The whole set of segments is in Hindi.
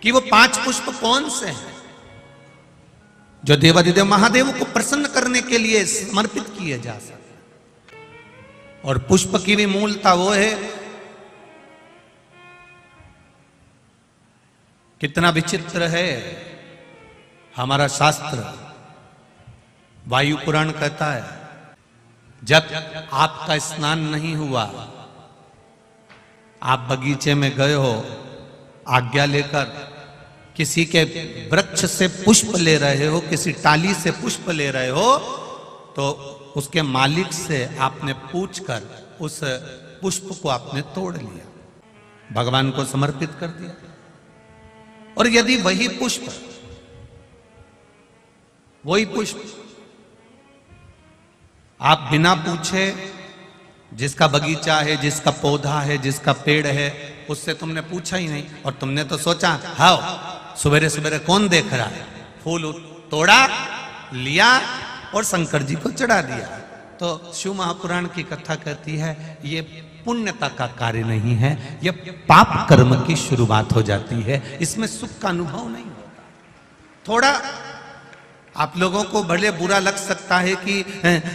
कि वो 5 पुष्प कौन से हैं जो देवाधिदेव महादेव को प्रसन्न करने के लिए समर्पित किए जा सकते। और पुष्प की भी मूलता वो है, कितना विचित्र है हमारा शास्त्र। वायु पुराण कहता है जब आपका स्नान नहीं हुआ, आप बगीचे में गए हो, आज्ञा लेकर किसी के वृक्ष से पुष्प ले रहे हो, किसी टाली से पुष्प ले रहे हो, तो उसके मालिक से आपने पूछकर उस पुष्प को आपने तोड़ लिया, भगवान को समर्पित कर दिया। और यदि वही पुष्प आप बिना पूछे, जिसका बगीचा है, जिसका पौधा है, जिसका पेड़ है, उससे तुमने पूछा ही नहीं, और तुमने तो सोचा हाँ सवेरे सवेरे कौन देख रहा है, फूल तोड़ा लिया और शंकर जी को चढ़ा दिया। तो शिव महापुराण की कथा कहती है ये पुण्यता का कार्य नहीं है, यह पाप कर्म की शुरुआत हो जाती है, इसमें सुख का अनुभव नहीं होता। थोड़ा आप लोगों को भले बुरा लग सकता है कि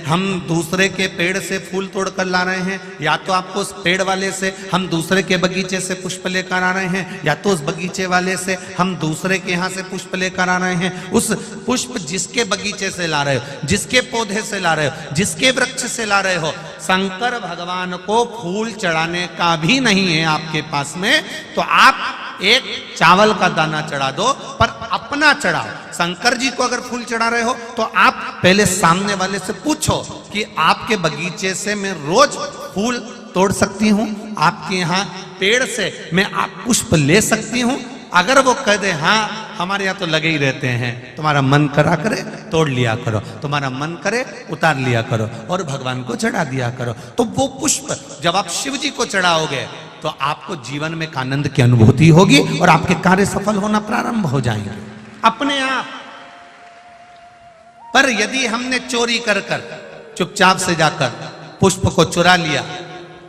हम दूसरे के पेड़ से फूल तोड़ कर ला रहे हैं, या तो आपको उस पेड़ वाले से हम दूसरे के बगीचे से पुष्प लेकर आ रहे हैं, या तो उस बगीचे वाले से हम दूसरे के यहाँ से पुष्प लेकर आ रहे हैं। उस पुष्प जिसके बगीचे से ला रहे हो, जिसके पौधे से ला रहे हो, जिसके वृक्ष से ला रहे हो, शंकर भगवान को फूल चढ़ाने का भी नहीं है आपके पास में, तो आप एक चावल का दाना चढ़ा दो, पर अपना चढ़ाओ। शंकर जी को अगर फूल चढ़ा रहे हो तो आप पहले सामने वाले से पूछो कि आपके बगीचे से मैं रोज फूल तोड़ सकती हूँ, आपके यहाँ पेड़ से मैं आप पुष्प ले सकती हूँ। अगर वो कह दे हाँ हमारे यहाँ तो लगे ही रहते हैं, तुम्हारा मन करा करे तोड़ लिया करो, तुम्हारा मन करे उतार लिया करो और भगवान को चढ़ा दिया करो, तो वो पुष्प जब आप शिव जी को चढ़ाओगे तो आपको जीवन में एक आनंद की अनुभूति होगी और आपके कार्य सफल होना प्रारंभ हो जाएंगे अपने आप। पर यदि हमने चोरी कर कर चुपचाप से जाकर पुष्प को चुरा लिया,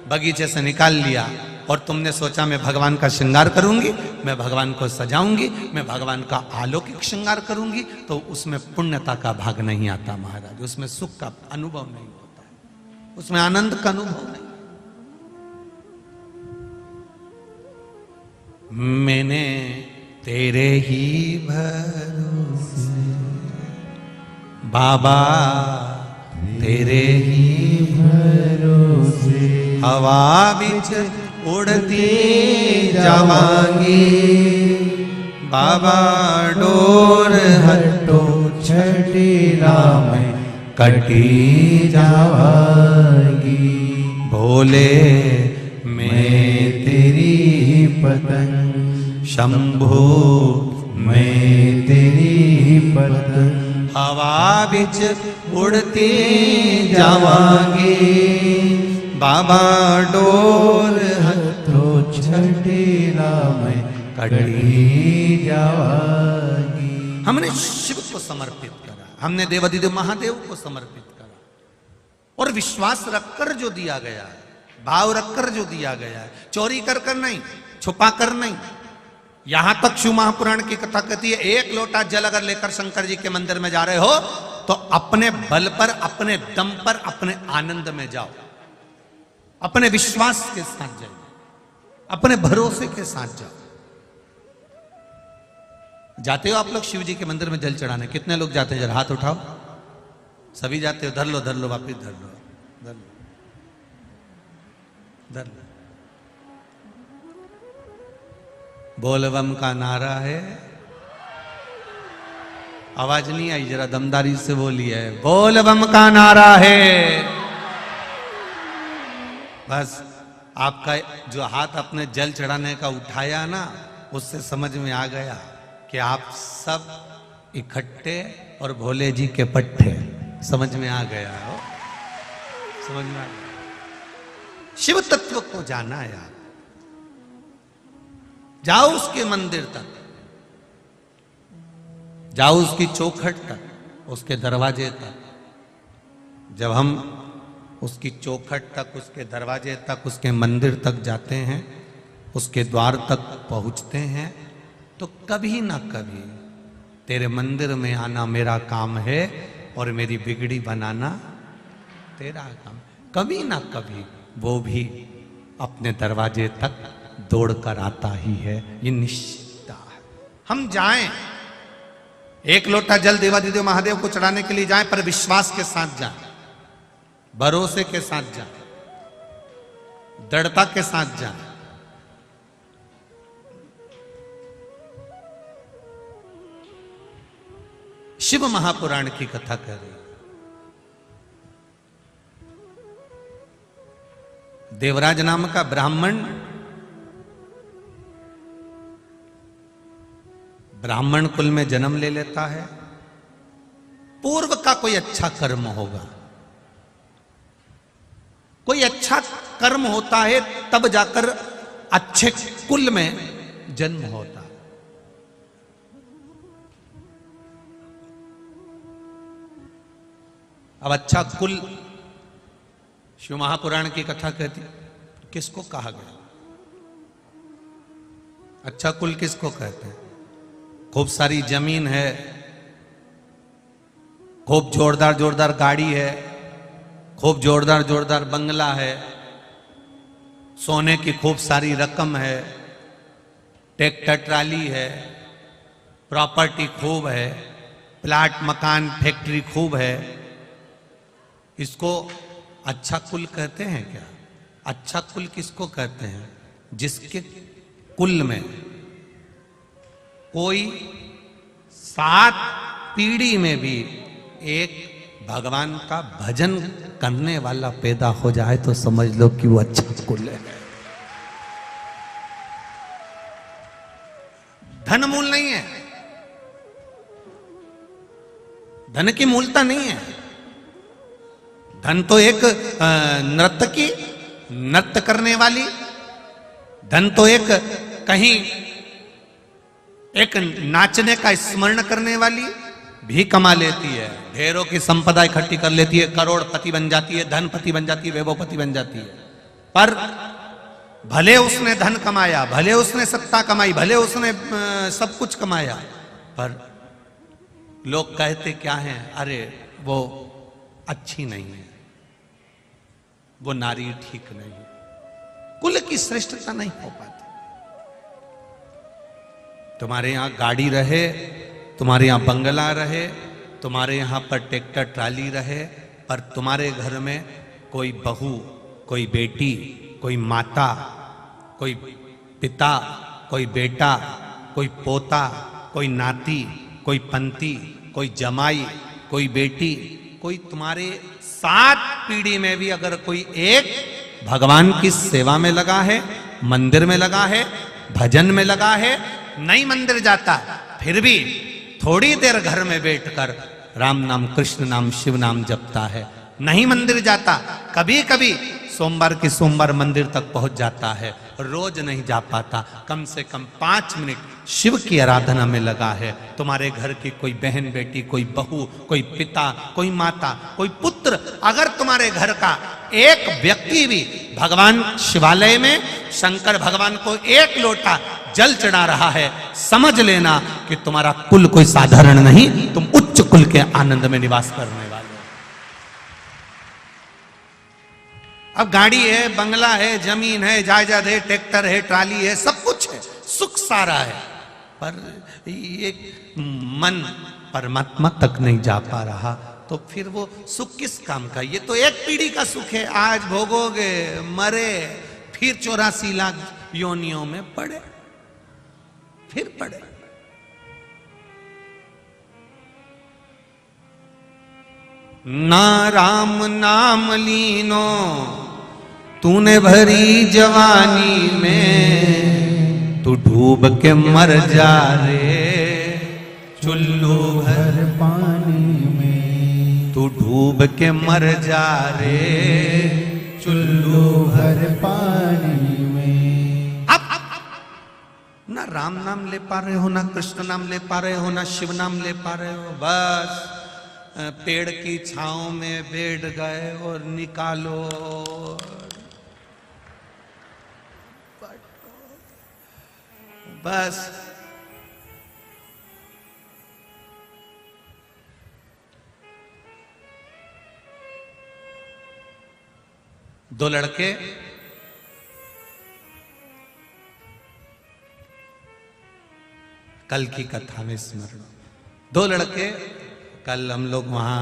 बगीचे से निकाल लिया, और तुमने सोचा मैं भगवान का श्रृंगार करूंगी, मैं भगवान को सजाऊंगी, मैं भगवान का अलौकिक श्रृंगार करूंगी, तो उसमें पुण्यता का भाग नहीं आता महाराज, उसमें सुख का अनुभव नहीं होता, उसमें आनंद का अनुभव नहीं। मैंने तेरे ही भरोसे बाबा, तेरे ही भरोसे हवा बिच उड़ती जावांगी, बाबा डोर हटो छठी राम कटी जावांगी, भोले मैं तेरी पतंग, शंभो मैं तेरी पतंग, हवा बिच उड़ती जावांगी, बाबा डोर हथो छठी राम कटी जावांगी। हमने शिव को समर्पित करा, हमने देवाधिदेव महादेव को समर्पित करा, और विश्वास रखकर जो दिया गया है, भाव रखकर जो दिया गया है, चोरी कर कर नहीं, छुपा कर नहीं। यहां तक शिव महापुराण की कथा कहती है एक लोटा जल अगर लेकर शंकर जी के मंदिर में जा रहे हो तो अपने बल पर, अपने दम पर, अपने आनंद में जाओ, अपने विश्वास के साथ जाओ, अपने भरोसे के साथ जाओ। जाते हो आप लोग शिव जी के मंदिर में जल चढ़ाने? कितने लोग जाते हैं? जरा हाथ उठाओ। सभी जाते हो? धर लो, धर लो, वापिस धर लो, धर लो, धर लो। बोलबम का नारा है, आवाज नहीं आई, जरा दमदारी से बोली है, बोलबम का नारा है। बस आपका जो हाथ अपने जल चढ़ाने का उठाया ना, उससे समझ में आ गया कि आप सब इकट्ठे और भोले जी के पट्टे, समझ में आ गया हो, समझ में आ गया। शिव तत्व को जाना यार, जाओ उसके मंदिर तक, जाओ उसकी चौखट तक, उसके दरवाजे तक। जब हम उसकी चौखट तक, उसके दरवाजे तक, उसके मंदिर तक जाते हैं, उसके द्वार तक पहुंचते हैं, तो कभी ना कभी तेरे मंदिर में आना मेरा काम है और मेरी बिगड़ी बनाना तेरा काम। कभी ना कभी वो भी अपने दरवाजे तक दौड़ कर आता ही है, ये निश्चित है। हम जाएं, एक लोटा जल देवाधिदेव महादेव को चढ़ाने के लिए जाएं, पर विश्वास के साथ जाएं, भरोसे के साथ जाएं, दृढ़ता के साथ जाएं। शिव महापुराण की कथा कर रही, देवराज नाम का ब्राह्मण कुल में जन्म ले लेता है। पूर्व का कोई अच्छा कर्म होगा, कोई अच्छा कर्म होता है तब जाकर अच्छे कुल में जन्म होता है। अब अच्छा कुल शिव महापुराण की कथा कहती, किसको कहा गया? अच्छा कुल किसको कहते हैं? खूब सारी जमीन है, खूब जोरदार जोरदार गाड़ी है, खूब जोरदार जोरदार बंगला है, सोने की खूब सारी रकम है, ट्रैक्टर ट्राली है, प्रॉपर्टी खूब है, प्लाट मकान फैक्ट्री खूब है, इसको अच्छा कुल कहते हैं क्या? अच्छा कुल किसको कहते हैं? जिसके कुल में कोई 7 पीढ़ी में भी एक भगवान का भजन करने वाला पैदा हो जाए तो समझ लो कि वो अच्छा कुल है। धन मूल नहीं है, धन की मूलता नहीं है। धन तो एक नर्तकी, नृत्य करने वाली, धन तो एक कहीं एक नाचने का स्मरण करने वाली भी कमा लेती है, ढेरों की संपदा इकट्ठी कर लेती है, करोड़पति बन जाती है, धनपति बन जाती है, वैभवपति बन जाती है। पर भले उसने धन कमाया, भले उसने सत्ता कमाई, भले उसने सब कुछ कमाया, पर लोग कहते क्या हैं? अरे वो अच्छी नहीं है, वो नारी ठीक नहीं है। कुल की श्रेष्ठता नहीं हो पाती। तुम्हारे यहां गाड़ी रहे, तुम्हारे यहां बंगला रहे, तुम्हारे यहां पर ट्रैक्टर ट्राली रहे, पर तुम्हारे घर में कोई बहू, कोई बेटी, कोई माता, कोई पिता, कोई बेटा, कोई पोता, कोई नाती, कोई पंती, कोई जमाई, कोई बेटी, कोई तुम्हारे 7 पीढ़ी में भी अगर कोई एक भगवान की सेवा में लगा है, मंदिर में लगा है, भजन में लगा है, नहीं मंदिर जाता, फिर भी थोड़ी देर घर में बैठकर राम नाम, कृष्ण नाम, शिव नाम जपता है, नहीं मंदिर जाता, कभी कभी सोमवार की सोमवार मंदिर तक पहुंच जाता है, रोज नहीं जा पाता, कम से कम 5 मिनट शिव की आराधना में लगा है। तुम्हारे घर की कोई बहन बेटी, कोई बहू, कोई पिता, कोई माता, कोई पुत्र, अगर तुम्हारे घर का एक व्यक्ति भी भगवान शिवालय में शंकर भगवान को 1 लोटा जल चढ़ा रहा है, समझ लेना कि तुम्हारा कुल कोई साधारण नहीं, तुम उच्च कुल के आनंद में निवास करने वाले। अब गाड़ी है, बंगला है, जमीन है, जायदाद है, ट्रैक्टर है, ट्राली है, सब कुछ है, सुख सारा है, पर ये मन परमात्मा तक नहीं जा पा रहा, तो फिर वो सुख किस काम का? ये तो एक पीढ़ी का सुख है, आज भोगोगे, मरे, फिर 84 लाख योनियों में पड़े, फिर पड़े। ना राम नाम लीनो तूने भरी जवानी में, तू डूब के मर जा रे चुल्लू भर पानी में, तू डूब के मर जा रे चुल्लू भर पानी में। अब ना राम नाम ले पा रहे हो, ना कृष्ण नाम ले पा रहे हो, ना शिव नाम ले पा रहे हो, बस पेड़ की छांव में बैठ गए और निकालो, बस दो लड़के कल की कथा में स्मरण, दो लड़के कल हम लोग वहां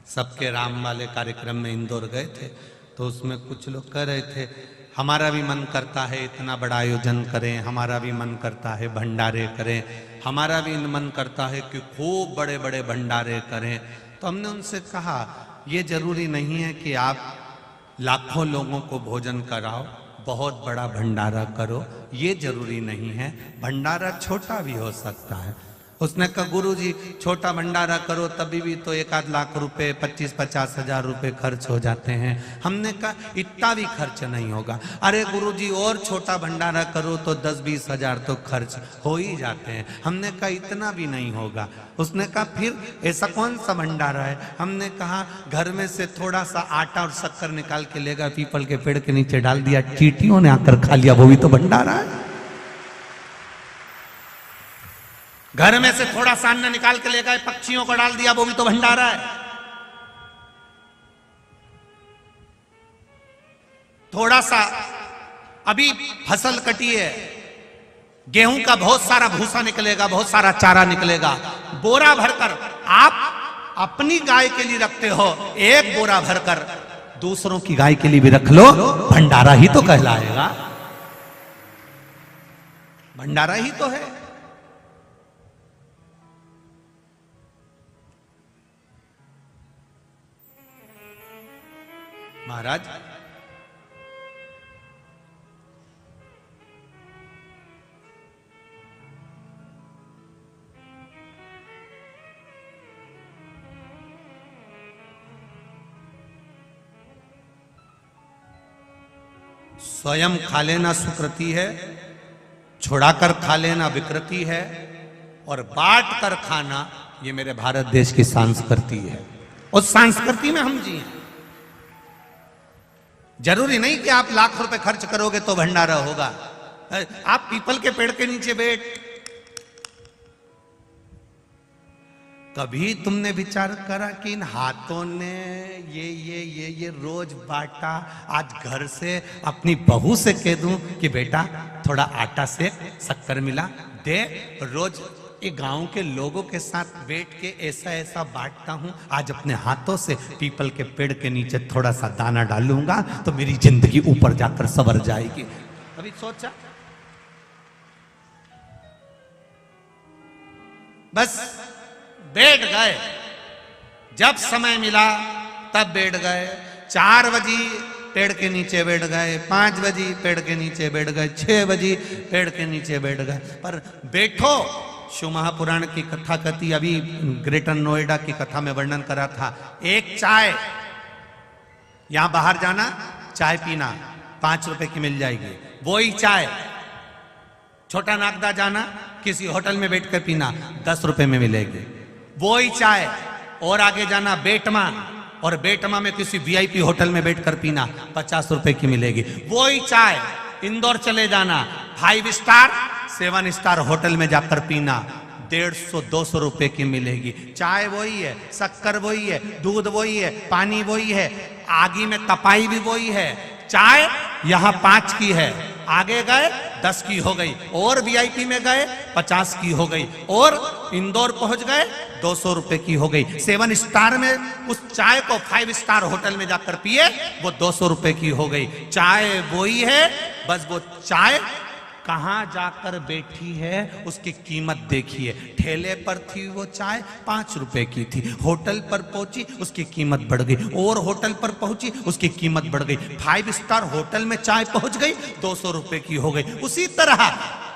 सबके राम वाले कार्यक्रम में इंदौर गए थे, तो उसमें कुछ लोग कह रहे थे हमारा भी मन करता है इतना बड़ा आयोजन करें, हमारा भी मन करता है भंडारे करें, हमारा भी मन करता है कि खूब बड़े बड़े भंडारे करें। तो हमने उनसे कहा ये जरूरी नहीं है कि आप लाखों लोगों को भोजन कराओ, बहुत बड़ा भंडारा करो, ये जरूरी नहीं है, भंडारा छोटा भी हो सकता है। उसने कहा गुरुजी छोटा भंडारा करो तभी भी तो 1-8 लाख रुपए 25-50 हजार रुपए खर्च हो जाते हैं। हमने कहा इतना भी खर्च नहीं होगा। अरे गुरुजी और छोटा भंडारा करो तो 10-20 हजार तो खर्च हो ही जाते हैं। हमने कहा इतना भी नहीं होगा। उसने कहा फिर ऐसा कौन सा भंडारा है? हमने कहा घर में से थोड़ा सा आटा और शक्कर निकाल के लेगा, पीपल के पेड़ के नीचे डाल दिया, चींटियों ने आकर खा लिया, वो भी तो भंडारा है। घर में से थोड़ा सा अन्न निकाल के ले गए, पक्षियों को डाल दिया, वो भी तो भंडारा है। थोड़ा सा अभी फसल कटी है, गेहूं का बहुत सारा भूसा निकलेगा, बहुत सारा चारा निकलेगा, बोरा भरकर आप अपनी गाय के लिए रखते हो, एक बोरा भरकर दूसरों की गाय के लिए भी रख लो, भंडारा ही तो कहलाएगा, भंडारा ही तो है। महाराज स्वयं खा लेना सुकृति है, छुड़ाकर खा लेना विकृति है, और बांट कर खाना ये मेरे भारत देश की संस्कृति है। उस संस्कृति में हम जिए। जरूरी नहीं कि आप लाख रुपए खर्च करोगे तो भंडारा होगा। आप पीपल के पेड़ के नीचे बैठ, कभी तुमने विचार करा कि इन हाथों ने ये रोज बांटा, आज घर से अपनी बहू से कह दूं कि बेटा थोड़ा आटा से शक्कर मिला दे, रोज ये गांव के लोगों के साथ बैठ के ऐसा ऐसा बांटता हूं, आज अपने हाथों से पीपल के पेड़ के नीचे थोड़ा सा दाना डालूंगा तो मेरी जिंदगी ऊपर जाकर संवर जाएगी। कभी सोचा? बस बैठ गए, जब समय मिला तब बैठ गए। 4 बजे पेड़ के नीचे बैठ गए, 5 बजे पेड़ के नीचे बैठ गए, 6 बजे पेड़ के नीचे बैठ गए। पर बैठो, शिव महापुराण की कथा कहती, अभी ग्रेटर नोएडा की कथा में वर्णन करा था, एक चाय, यहां बाहर जाना चाय पीना 5 रुपए की मिल जाएगी, वही चाय छोटा नागदा जाना किसी होटल में बैठकर पीना 10 रुपए में मिलेगी, वही चाय और आगे जाना बेटमा, और बेटमा में किसी वीआईपी होटल में बैठकर पीना 50 रुपए की मिलेगी, वही चाय इंदौर चले जाना 5 स्टार 7 स्टार होटल में जाकर पीना 150-200 रुपए की मिलेगी। चाय वही है, शक्कर वही है, दूध वही है, पानी वही है, आगी में तपाई भी वही है। चाय यहां 5 की है, आगे गए 10 की हो गई, और वीआईपी में गए 50 की हो गई, और इंदौर पहुंच गए 200 रुपए की हो गई। 7 स्टार में उस चाय को 5 स्टार होटल में जाकर पिए, वो 200 रुपए की हो गई। चाय वही है, बस वो चाय कहां जाकर बैठी है उसकी कीमत देखिए। ठेले पर थी वो चाय 5 रुपए की थी, होटल पर पहुंची उसकी कीमत बढ़ गई, और होटल पर पहुंची उसकी कीमत बढ़ गई, 5 स्टार होटल में चाय पहुंच गई 200 रुपए की हो गई। उसी तरह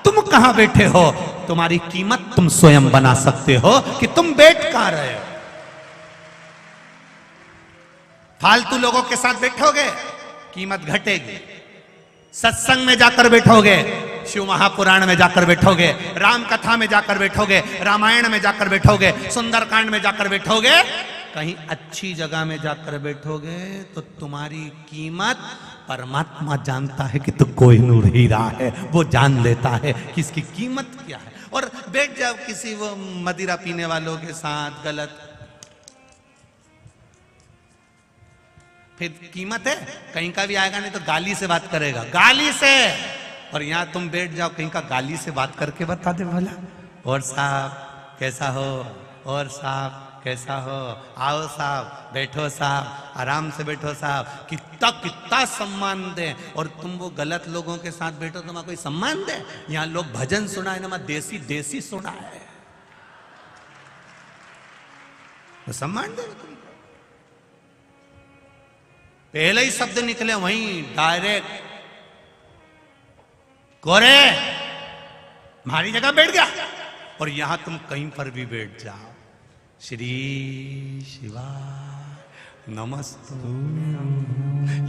तुम कहां बैठे हो, तुम्हारी कीमत तुम स्वयं बना सकते हो कि तुम बैठ कहां रहे हो। फालतू लोगों के साथ बैठोगे कीमत घटेगी, सत्संग में जाकर बैठोगे, शिव महापुराण में जाकर बैठोगे, राम कथा में जाकर बैठोगे, रामायण में जाकर बैठोगे, सुंदरकांड में जाकर बैठोगे, कहीं अच्छी जगह में जाकर बैठोगे तो तुम्हारी कीमत परमात्मा जानता है कि तू कोहिनूर हीरा है, वो जान लेता है कि इसकी कीमत क्या है। और बैठ जाओ किसी वो मदिरा पीने वालों के साथ, गलत फिर कीमत है? कहीं का भी आएगा नहीं तो गाली से बात करेगा, गाली से। और यहाँ तुम बैठ जाओ कहीं का गाली से बात करके बता दे भला, और साहब कैसा हो, और साहब कैसा हो, आओ साहब, बैठो साहब, आराम से बैठो साहब, कितना कितना सम्मान दे। और तुम वो गलत लोगों के साथ बैठो तो कोई सम्मान दे? यहाँ लोग भजन सुनाए ना, देसी देसी सुना है, तो सम्मान दे तुमको। पहले ही शब्द निकले वहीं डायरेक्ट, गोरे हमारी जगह बैठ गया। और यहां तुम कहीं पर भी बैठ जाओ, श्री शिवाय नमस्तु,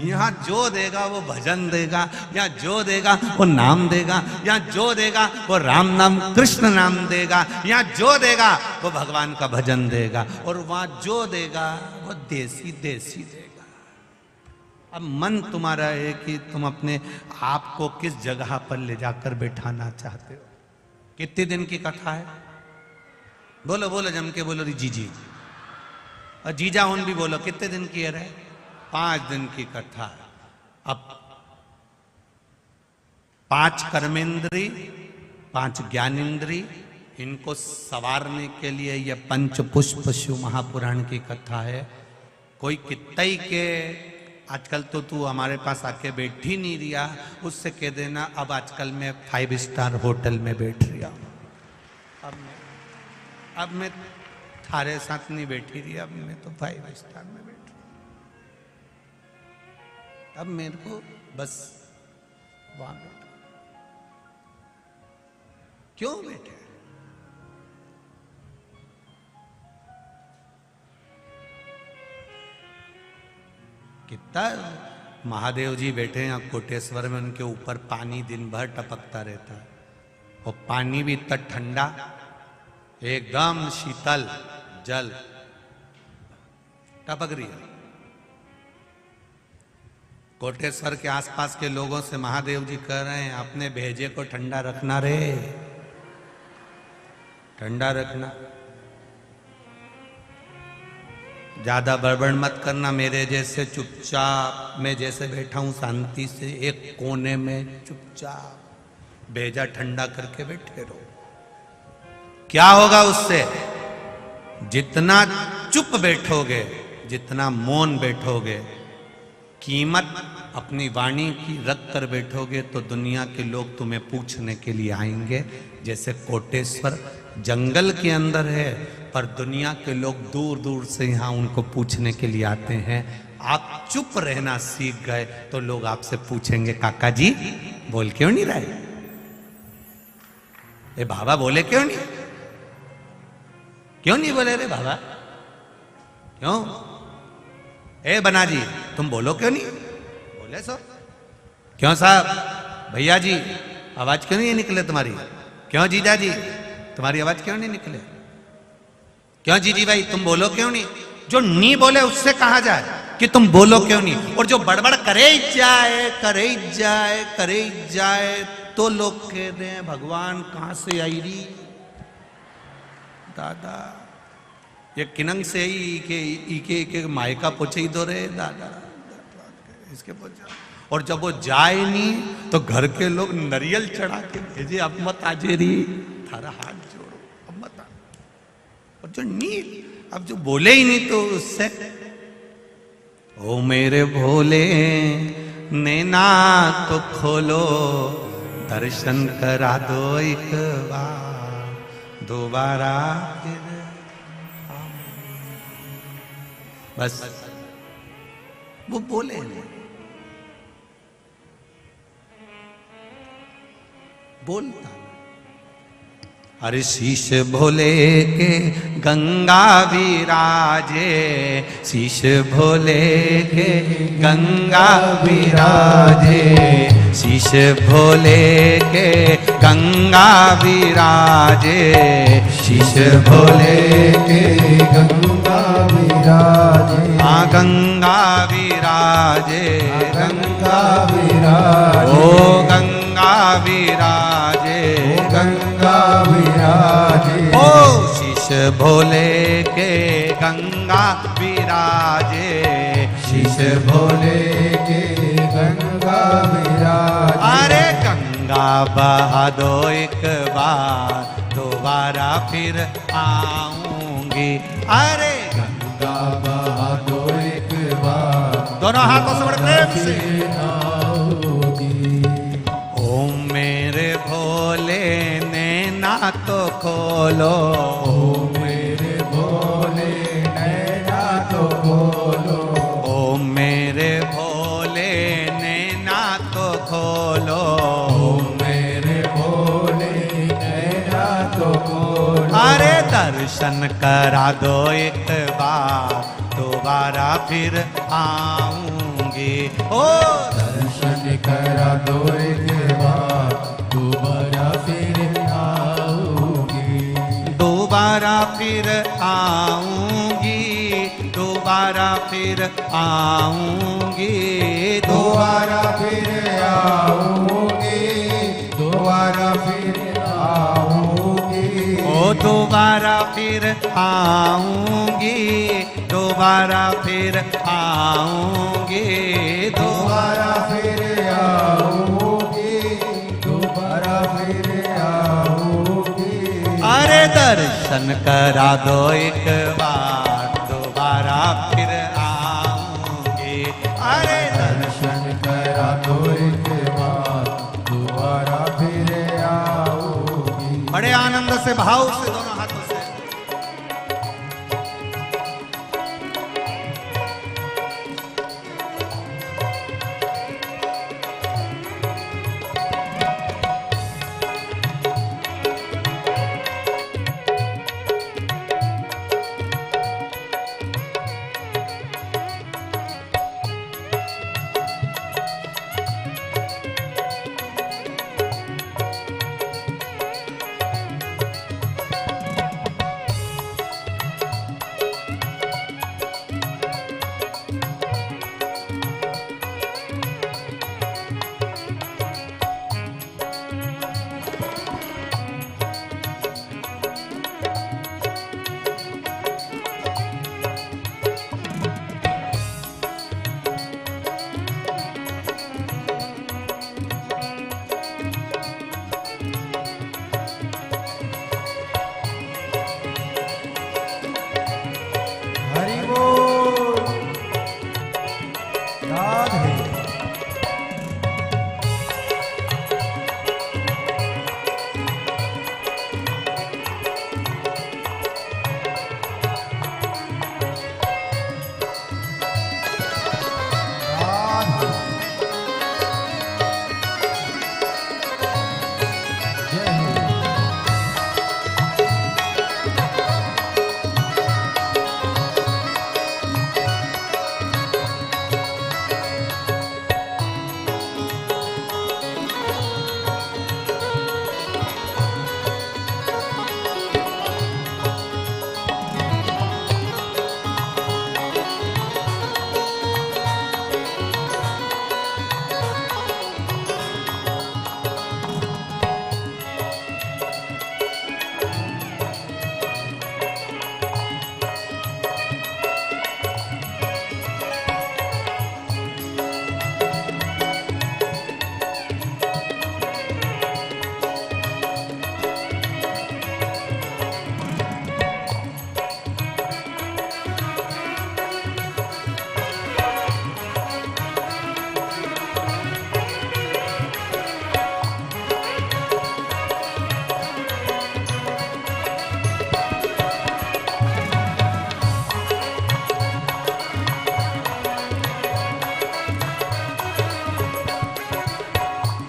यहां जो देगा वो भजन देगा, यहाँ जो देगा वो नाम देगा, यहाँ जो देगा वो राम नाम कृष्ण नाम देगा, यहाँ जो देगा वो भगवान का भजन देगा, और वहां जो देगा वो देसी देसी देगा। अब मन तुम्हारा है कि तुम अपने आप को किस जगह पर ले जाकर बैठाना चाहते हो। कितने दिन की कथा है? बोलो बोलो जम के बोलो जी। और जीजा उन भी बोलो, कितने दिन की है रे? 5 दिन की कथा। अब 5 कर्मेंद्री, 5 ज्ञानेंद्री, इनको सवारने के लिए यह पंच पुष्प शिव महापुराण की कथा है। कोई कितई के आजकल तो तू हमारे पास आके बैठ ही नहीं रिया, उससे कह देना अब आजकल मैं 5 स्टार होटल में बैठ रिया, अब मैं थारे साथ नहीं बैठी रही, अब मैं तो 5 स्टार में बैठ रही, अब मेरे को बस वहां बैठा। क्यों बैठे? कितना महादेव जी बैठे हैं कोटेश्वर में, उनके ऊपर पानी दिन भर टपकता रहता है, और पानी भी इतना ठंडा, एकदम शीतल जल टपक रही है। कोटेश्वर के आसपास के लोगों से महादेव जी कह रहे हैं अपने भेजे को ठंडा रखना रे, ठंडा रखना, ज्यादा बड़बड़ मत करना, मेरे जैसे चुपचाप, मैं जैसे बैठा हूं शांति से एक कोने में चुपचाप भेजा ठंडा करके बैठे रहो। क्या होगा उससे? जितना चुप बैठोगे, जितना मौन बैठोगे, कीमत अपनी वाणी की रख कर बैठोगे, तो दुनिया के लोग तुम्हें पूछने के लिए आएंगे। जैसे कोटेश्वर जंगल के अंदर है, पर दुनिया के लोग दूर दूर से यहाँ उनको पूछने के लिए आते हैं। आप चुप रहना सीख गए तो लोग आपसे पूछेंगे काका जी बोल क्यों नहीं रहे, ए बाबा बोले क्यों नहीं, क्यों नहीं बोले रे बाबा, क्यों? ए बना जी तुम बोलो क्यों नहीं बोले? सो क्यों साहब, भैया जी आवाज क्यों नहीं निकले तुम्हारी, क्यों जीजा जी तुम्हारी आवाज क्यों नहीं निकले, क्यों जीजी भाई तुम बोलो क्यों नहीं? जो नहीं बोले उससे कहा जाए कि तुम बोलो क्यों नहीं, और जो बड़बड़ करे जाए तो लोग कह दे भगवान कहां से आई री दादा, ये किनंग से ही के मायका पोछे ही दो रे दादा, इसके पोछा। और जब वो जाए नहीं तो घर के लोग नरियल चढ़ा के भेजे, अब मत आजे री, थारा हाथ जोड़ो अब मत आ। और जो नील, अब जो बोले ही नहीं तो उससे, ओ मेरे भोले नैना तो खोलो, दर्शन करा दो एक बार, दोबारा फिर बस वो बोले नहीं, बोलता। अरे शीश भोले के गंगा विराजे, शीश भोले के गंगा विराजे, शीश भोले के गंगा विराजे, शीश भोले के गंगा विराजे, हाँ गंगा विराजे, गंगा विराजे, ओ गंगा विराजे, गंगा विराजे, ओ शीश भोले के गंगा विराजे, शीश जिस भोले के गंगा विराज। अरे गंगा बहा दो एक बार, दोबारा फिर आऊंगी। अरे गंगा बहा दो एक बार, दोनों हाथों से बड़े प्रेम से। आओगी। ओम मेरे भोले नैना तो खोलो, ओम मेरे भोले नैना तो खोलो। ओम मेरे भोले नैना तो खोलो। ओम मेरे भोले नैना तो खोलो। अरे दर्शन करा दो एक बार, दोबारा फिर आऊंगी। ओ दर्शन करा दो एक बार, दोबारा फिर आऊंगी। दोबारा फिर आऊंगी, दोबारा फिर आऊंगी। दोबारा फिर आऊंगी, दोबारा फिर आऊंगी। ओ दोबारा फिर आऊंगी, दोबारा फिर आऊंगी। दोबारा फिर आऊंगी, दोबारा फिर आऊंगी। अरे दर्शन करा दो एक बार, दोबारा फिर आऊंगी। अरे दर्शन करा दो एक बार, दोबारा फिर आऊंगी। बड़े आनंद से, भाव से, दोनों हाथों से। हरि बोल। राधे। राधे। जय हो।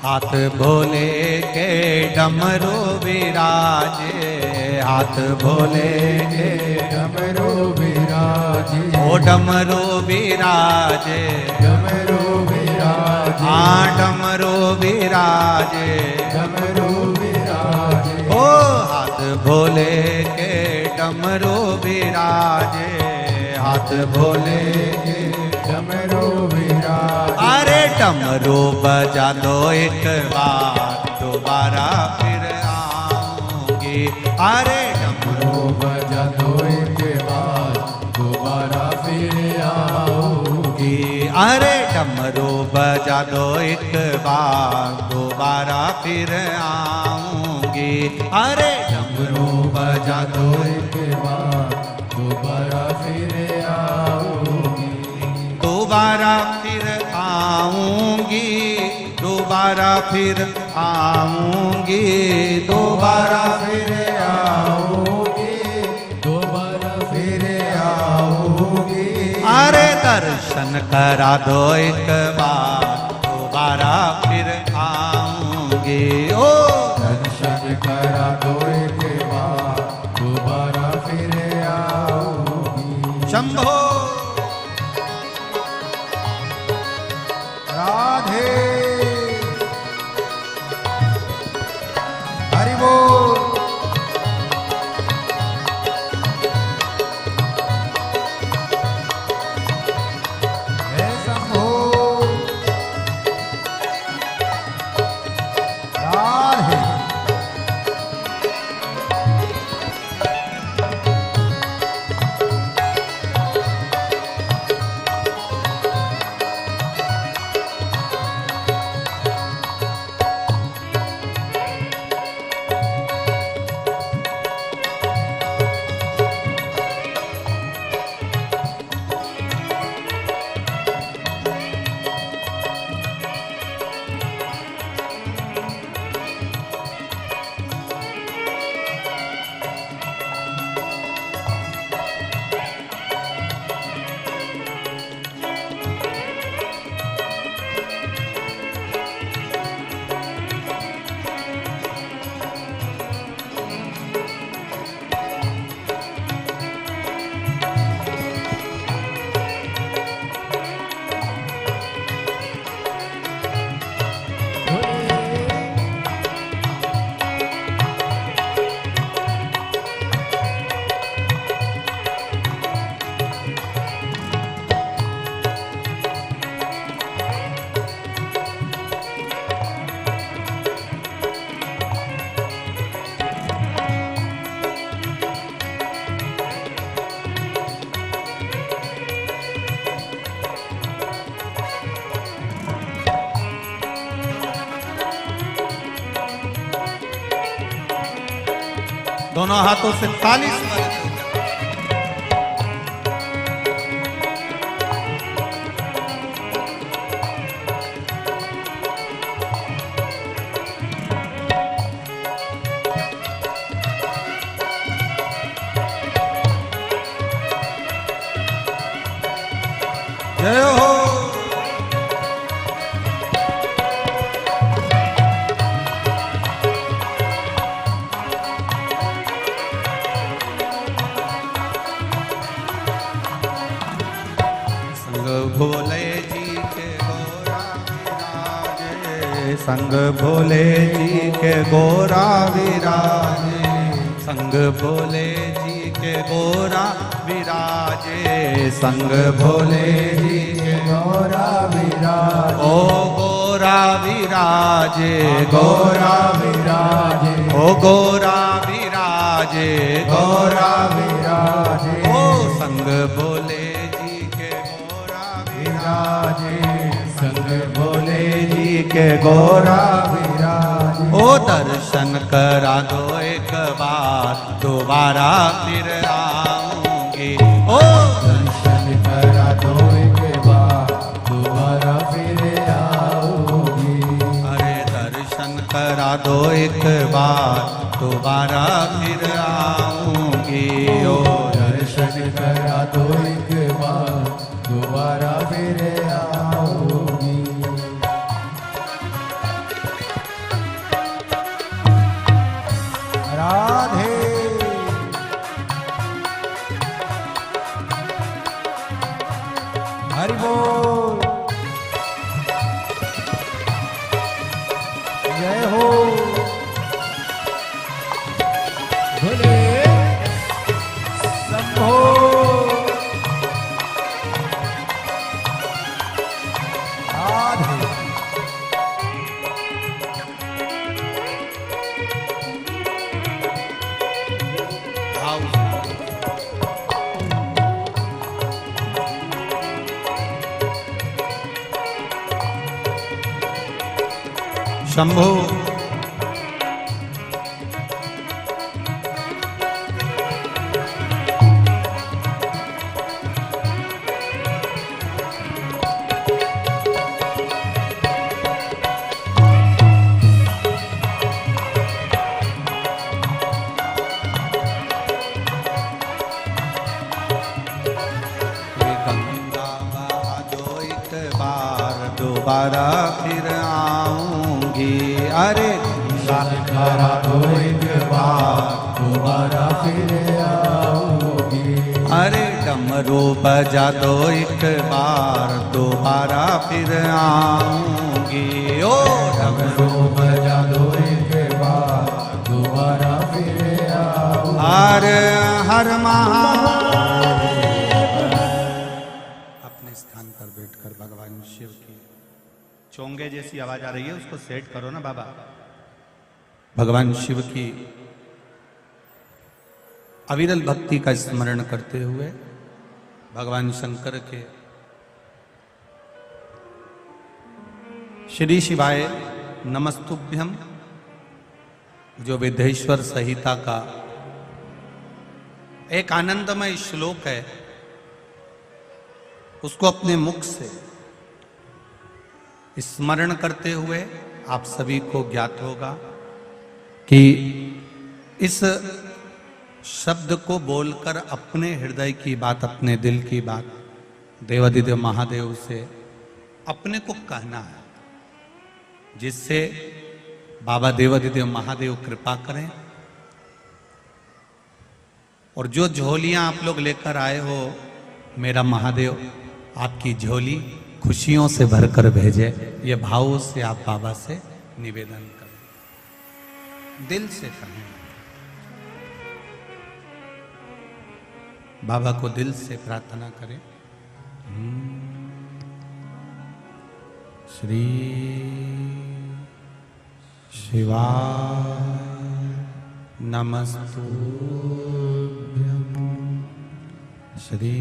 हाथ भोले के डमरू विराजे, हाथ भोले के डमरू विराजे। ओ डमरू विराजे, डमरू विराजे। हाँ डमरू विराजे, डमरू विराजे। ओ हाथ भोले के डमरू विराजे, हाथ भोले के डमरू विराजे। अरे डमरू बजा दो एक बार, दोबारा फिर आऊंगी। अरे डमरू बजा दो एक बार, दोबारा फिर आऊंगी। अरे डमरू बजा दो एक बार, दोबारा फिर आऊंगी। अरे डमरू बजा दो एक बार, दोबारा फिर आऊंगी। दोबारा फिर आऊंगी, दोबारा फिर आऊंगी, दोबारा फिर आऊंगी, दोबारा फिर आऊंगी। अरे दर्शन करा दो एक बार, दोबारा फिर आऊंगी। ओ दर्शन करा दो एक बार, दोबारा फिर आऊंगी। शंभो राधे हरि बोल। हे शंभो राधे। दोनों हाथों से ताली से जय हो। भोले जी के गोरा विराजे, संग भोले जी के गोरा विराजे, संग भोले जी के गोरा विराजे, संग भोले जी के गोरा विराज, ओ गोरा विराजे, गोरा विराजे, ओ गोरा विराजे, गोरा विराजे, ओ संग भोले संग भोले जी के गोरा विराज। ओ दर्शन करा दो एक बार, दोबारा फिर आऊंगी। ओ दर्शन करा दो एक बार, दोबारा फिर आऊंगी। अरे दर्शन करा दो एक बार, दोबारा फिर आऊंगी। ओ दर्शन करा दो एक बार, दोबारा फिर आऊंगी। राधे हरि बोल। जय हो भोले शंभो राधे। शंभो। दोबारा फिर आऊंगी। अरे गंगा तो एक बार दोबारा फिर आऊंगी। अरे डमरू बजा दो एक बार दोबारा फिर आऊंगी। ओ डमरू बजा दो एक बार दोबारा फिर आऊंगी। हर हर महादेव। अपने स्थान पर बैठकर भगवान शिव की चोंगे जैसी आवाज आ रही है, उसको सेट करो ना बाबा। भगवान शिव की अविरल भक्ति का स्मरण करते हुए भगवान शंकर के श्री शिवाय नमस्तुभ्यम जो विद्येश्वर संहिता का एक आनंदमय श्लोक है, उसको अपने मुख से स्मरण करते हुए आप सभी को ज्ञात होगा कि इस शब्द को बोलकर अपने हृदय की बात, अपने दिल की बात देवादिदेव महादेव से अपने को कहना है, जिससे बाबा देवादिदेव महादेव कृपा करें। और जो झोलियां आप लोग लेकर आए हो, मेरा महादेव आपकी झोली खुशियों से भरकर भेजे, ये भावों से आप बाबा से निवेदन करें, दिल से कहें। बाबा को दिल से प्रार्थना करें। श्री शिवाय नमस्तुभ्यं। श्री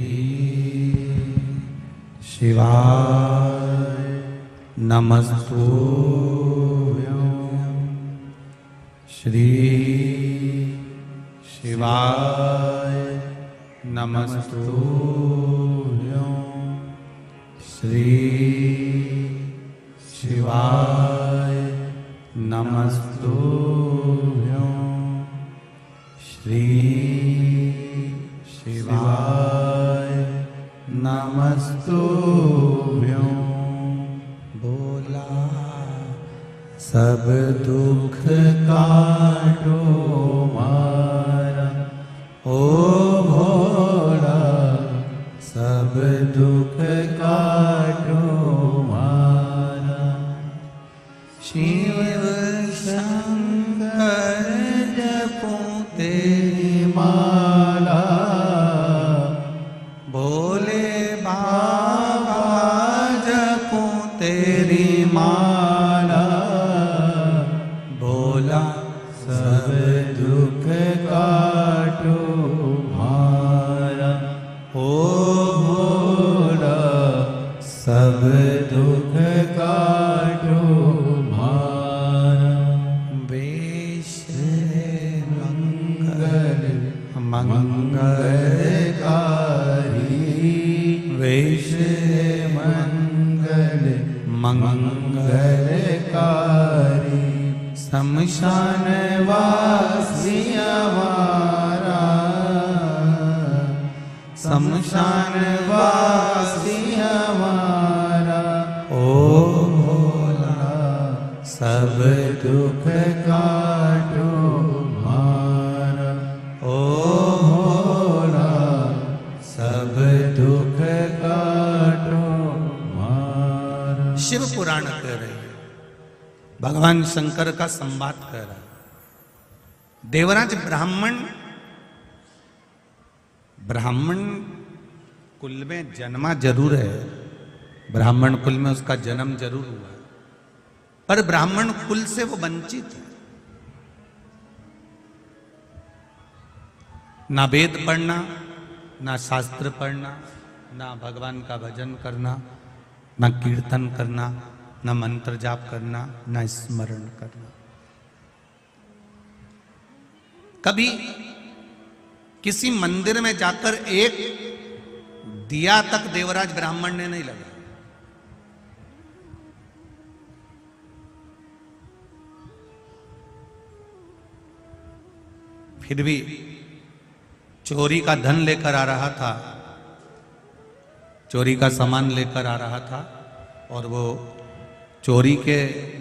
शिवाय नमस्तुभ्यं। श्री शिवाय नमस्तुभ्यं। श्री शिवाय नमस्तुभ्यं। श्री शिवाय नमस्तुभ्यं। बोला सब दुख काटो मारा, ओ भोला सब दुख काटो मारा। शिव शंकर जपो तेरी माला, भोले बाबा जपो तेरी माला। भोला सब दुख काटो मारा, ओ भोला सब दुख काटो मारा। वेश मंगल मंगलकारी, वेश मंगल मंगलकारी। शमशान वासी हमारा, शमशान वासी हमारा। ओ भोला सब दुख काटो मारा, ओ भोला सब दुख काटो मारा। शिव पुराण कह रहे हैं, भगवान शंकर का संवाद कर रहा है। देवराज ब्राह्मण कुल में जन्मा जरूर है, ब्राह्मण कुल में उसका जन्म जरूर हुआ, पर ब्राह्मण कुल से वो वंचित है। ना वेद पढ़ना, ना शास्त्र पढ़ना, ना भगवान का भजन करना, ना कीर्तन करना, न मंत्र जाप करना, न स्मरण करना। कभी किसी मंदिर में जाकर एक दिया तक देवराज ब्राह्मण ने नहीं लगाया। फिर भी चोरी का धन लेकर आ रहा था, चोरी का सामान लेकर आ रहा था, और वो चोरी के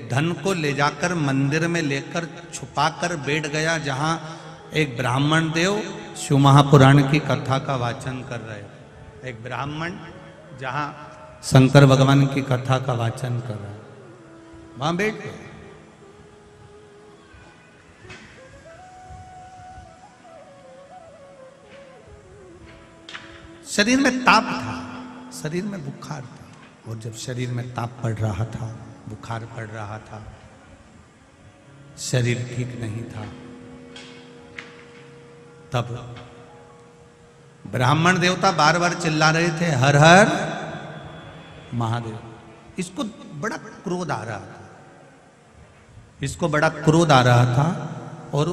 धन को ले जाकर मंदिर में लेकर छुपाकर बैठ गया, जहां एक ब्राह्मण देव शिव महापुराण की कथा का वाचन कर रहे थे। एक ब्राह्मण जहां शंकर भगवान की कथा का वाचन कर रहा है, वहां बैठ गए। शरीर में ताप था, शरीर में बुखार था, और जब शरीर में ताप पड़ रहा था, बुखार पड़ रहा था, शरीर ठीक नहीं था, तब ब्राह्मण देवता बार बार चिल्ला रहे थे, हर हर महादेव। इसको बड़ा क्रोध आ रहा था, इसको बड़ा क्रोध आ रहा था, और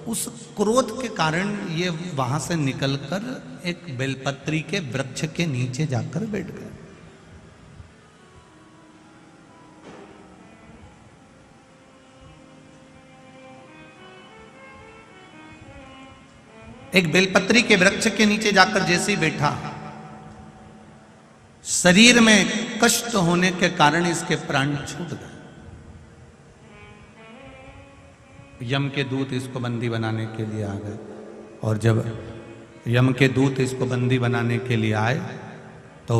उस क्रोध के कारण ये वहां से निकलकर एक बेलपत्री के वृक्ष के नीचे जाकर बैठ गए। एक बेलपत्री के वृक्ष के नीचे जाकर जैसे ही बैठा, शरीर में कष्ट होने के कारण इसके प्राण छूट गए। यम के दूत इसको बंदी बनाने के लिए आ गए, और जब यम के दूत इसको बंदी बनाने के लिए आए तो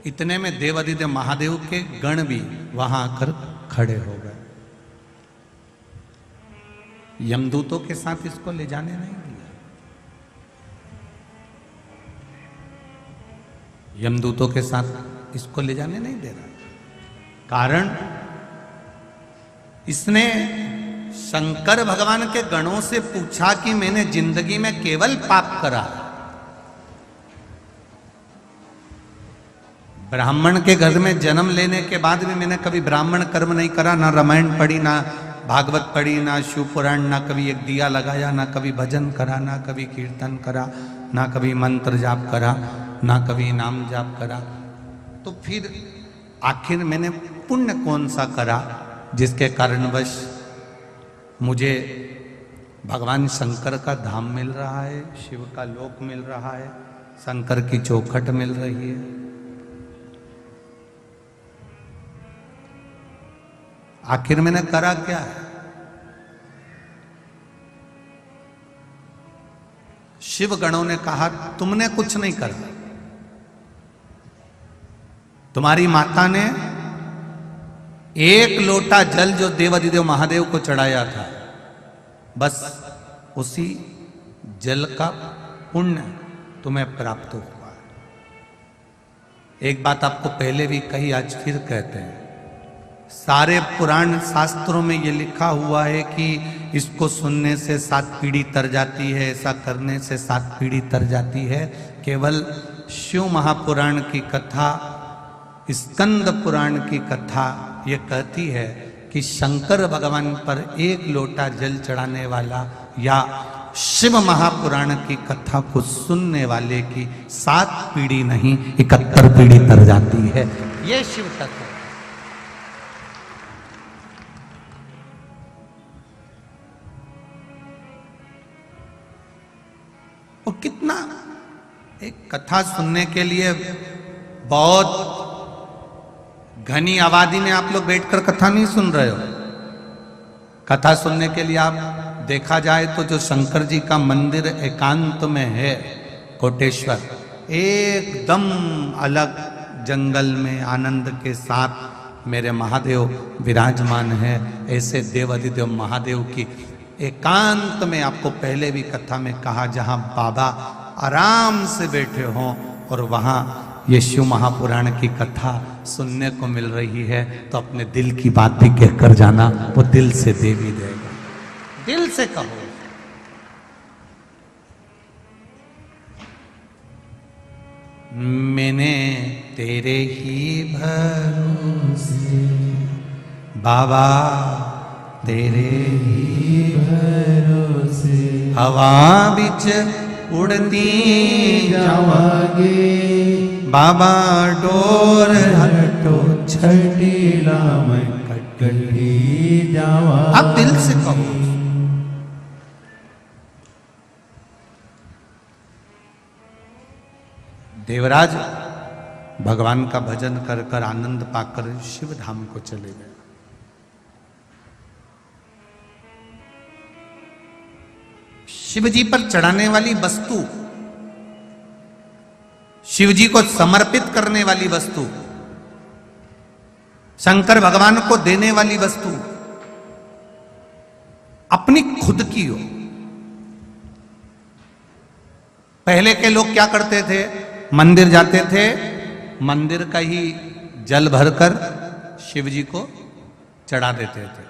इतने में देवादिदेव महादेव के गण भी वहां आकर खड़े हो गए। यमदूतों के साथ इसको ले जाने नहीं दिया, यमदूतों के साथ इसको ले जाने नहीं दे रहा। कारण इसने शंकर भगवान के गणों से पूछा कि मैंने जिंदगी में केवल पाप करा, ब्राह्मण के घर में जन्म लेने के बाद भी मैंने कभी ब्राह्मण कर्म नहीं करा, ना रामायण पढ़ी, ना भागवत पढ़ी, ना शिव पुराण, ना कभी एक दिया लगाया, ना कभी भजन करा, ना कभी कीर्तन करा, ना कभी मंत्र जाप करा, ना कभी नाम जाप करा। तो फिर आखिर मैंने पुण्य कौन सा करा जिसके कारणवश मुझे भगवान शंकर का धाम मिल रहा है, शिव का लोक मिल रहा है, शंकर की चौखट मिल रही है। आखिर मैंने करा क्या है? शिव गणों ने कहा तुमने कुछ नहीं करा, तुम्हारी माता ने एक लोटा जल जो देवादिदेव महादेव को चढ़ाया था, बस उसी जल का पुण्य तुम्हें प्राप्त हुआ। एक बात आपको पहले भी कही, आज फिर कहते हैं, सारे पुराण शास्त्रों में ये लिखा हुआ है कि इसको सुनने से 7 पीढ़ी तर जाती है, ऐसा करने से 7 पीढ़ी तर जाती है। केवल शिव महापुराण की कथा, स्कंद पुराण की कथा ये कहती है कि शंकर भगवान पर एक लोटा जल चढ़ाने वाला या शिव महापुराण की कथा को सुनने वाले की 7 पीढ़ी नहीं 71 पीढ़ी तर जाती है। ये शिव तत्व। और कितना एक कथा सुनने के लिए बहुत घनी आबादी में आप लोग बैठकर कथा नहीं सुन रहे हो। कथा सुनने के लिए आप देखा जाए तो जो शंकर जी का मंदिर एकांत में है कोटेश्वर, एकदम अलग जंगल में आनंद के साथ मेरे महादेव विराजमान है। ऐसे देवादिदेव महादेव की एकांत में, आपको पहले भी कथा में कहा, जहां बाबा आराम से बैठे हों और वहां ये शिव महापुराण की कथा सुनने को मिल रही है, तो अपने दिल की बात भी कहकर जाना, वो दिल से दे भी देगा। दिल से कहो। मैंने तेरे ही भरोसे बाबा, तेरे ही भरोसे हवा बिच उड़ती जावांगे बाबा, डोर हटो छटीला मैं कटकटी जावा। अब दिल से कहो। देवराज भगवान का भजन कर कर आनंद पाकर शिव धाम को चले गए। शिव जी पर चढ़ाने वाली वस्तु, शिव जी को समर्पित करने वाली वस्तु, शंकर भगवान को देने वाली वस्तु अपनी खुद की हो। पहले के लोग क्या करते थे? मंदिर जाते थे, मंदिर का ही जल भरकर शिव जी को चढ़ा देते थे।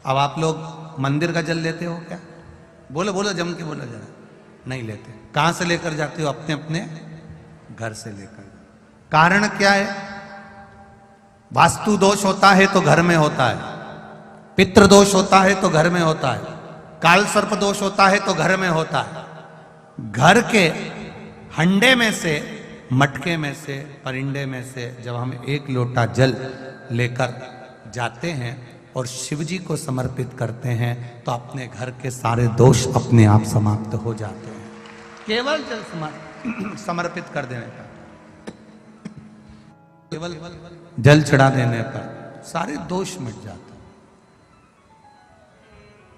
अब आप लोग मंदिर का जल लेते हो क्या? बोलो बोलो, जम के बोलो जरा। नहीं लेते। कहां से लेकर जाते हो? अपने अपने घर से लेकर। कारण क्या है? वास्तु दोष होता है तो घर में होता है, पितृ दोष होता है तो घर में होता है, काल सर्प दोष होता है तो घर में होता है। घर के हंडे में से, मटके में से, परिंडे में से जब हम एक लोटा जल लेकर जाते हैं और शिव जी को समर्पित करते हैं तो अपने घर के सारे दोष अपने आप समाप्त हो जाते हैं, केवल जल समर्पित कर देने पर, केवल जल चढ़ा देने पर सारे दोष मिट जाते हैं,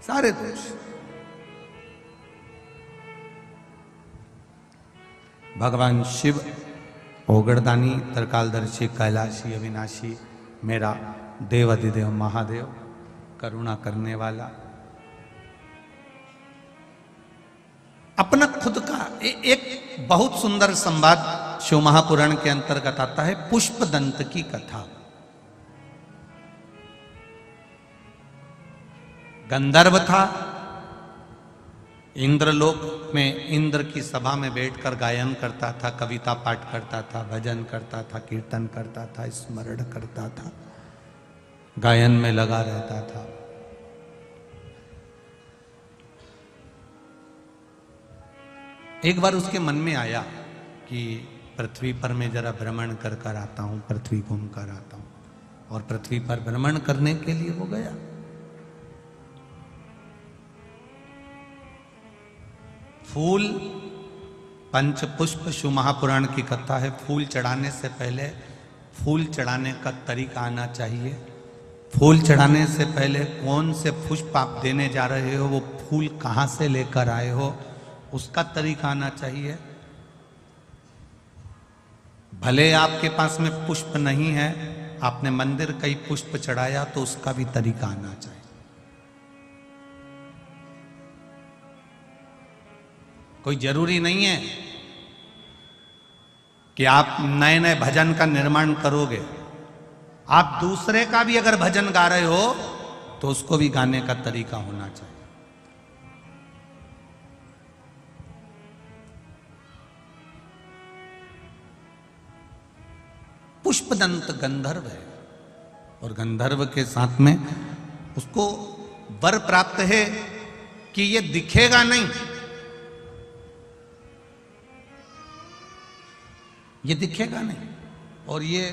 सारे दोष। भगवान शिव ओगड़दानी, त्रिकालदर्शी, कैलाशी, अविनाशी, मेरा देव अधिदेव महादेव, करुणा करने वाला, अपना खुद का एक बहुत सुंदर संवाद शिव महापुराण के अंतर्गत आता है, पुष्पदंत की कथा। गंधर्व था, इंद्रलोक में इंद्र की सभा में बैठकर गायन करता था, कविता पाठ करता था, भजन करता था, कीर्तन करता था, स्मरण करता था, गायन में लगा रहता था। एक बार उसके मन में आया कि पृथ्वी पर मैं जरा भ्रमण कर कर आता हूं, पृथ्वी घूम कर आता हूं। और पृथ्वी पर भ्रमण करने के लिए वो गया। फूल, पंच पुष्प, शिव महापुराण की कथा है। फूल चढ़ाने से पहले फूल चढ़ाने का तरीका आना चाहिए। फूल चढ़ाने से पहले कौन से पुष्प आप देने जा रहे हो, वो फूल कहां से लेकर आए हो, उसका तरीका आना चाहिए। भले आपके पास में पुष्प नहीं है, आपने मंदिर कई पुष्प चढ़ाया तो उसका भी तरीका आना चाहिए। कोई जरूरी नहीं है कि आप नए नए भजन का निर्माण करोगे। आप दूसरे का भी अगर भजन गा रहे हो तो उसको भी गाने का तरीका होना चाहिए। पुष्पदंत गंधर्व है और गंधर्व के साथ में उसको वर प्राप्त है कि ये दिखेगा नहीं, ये दिखेगा नहीं, और ये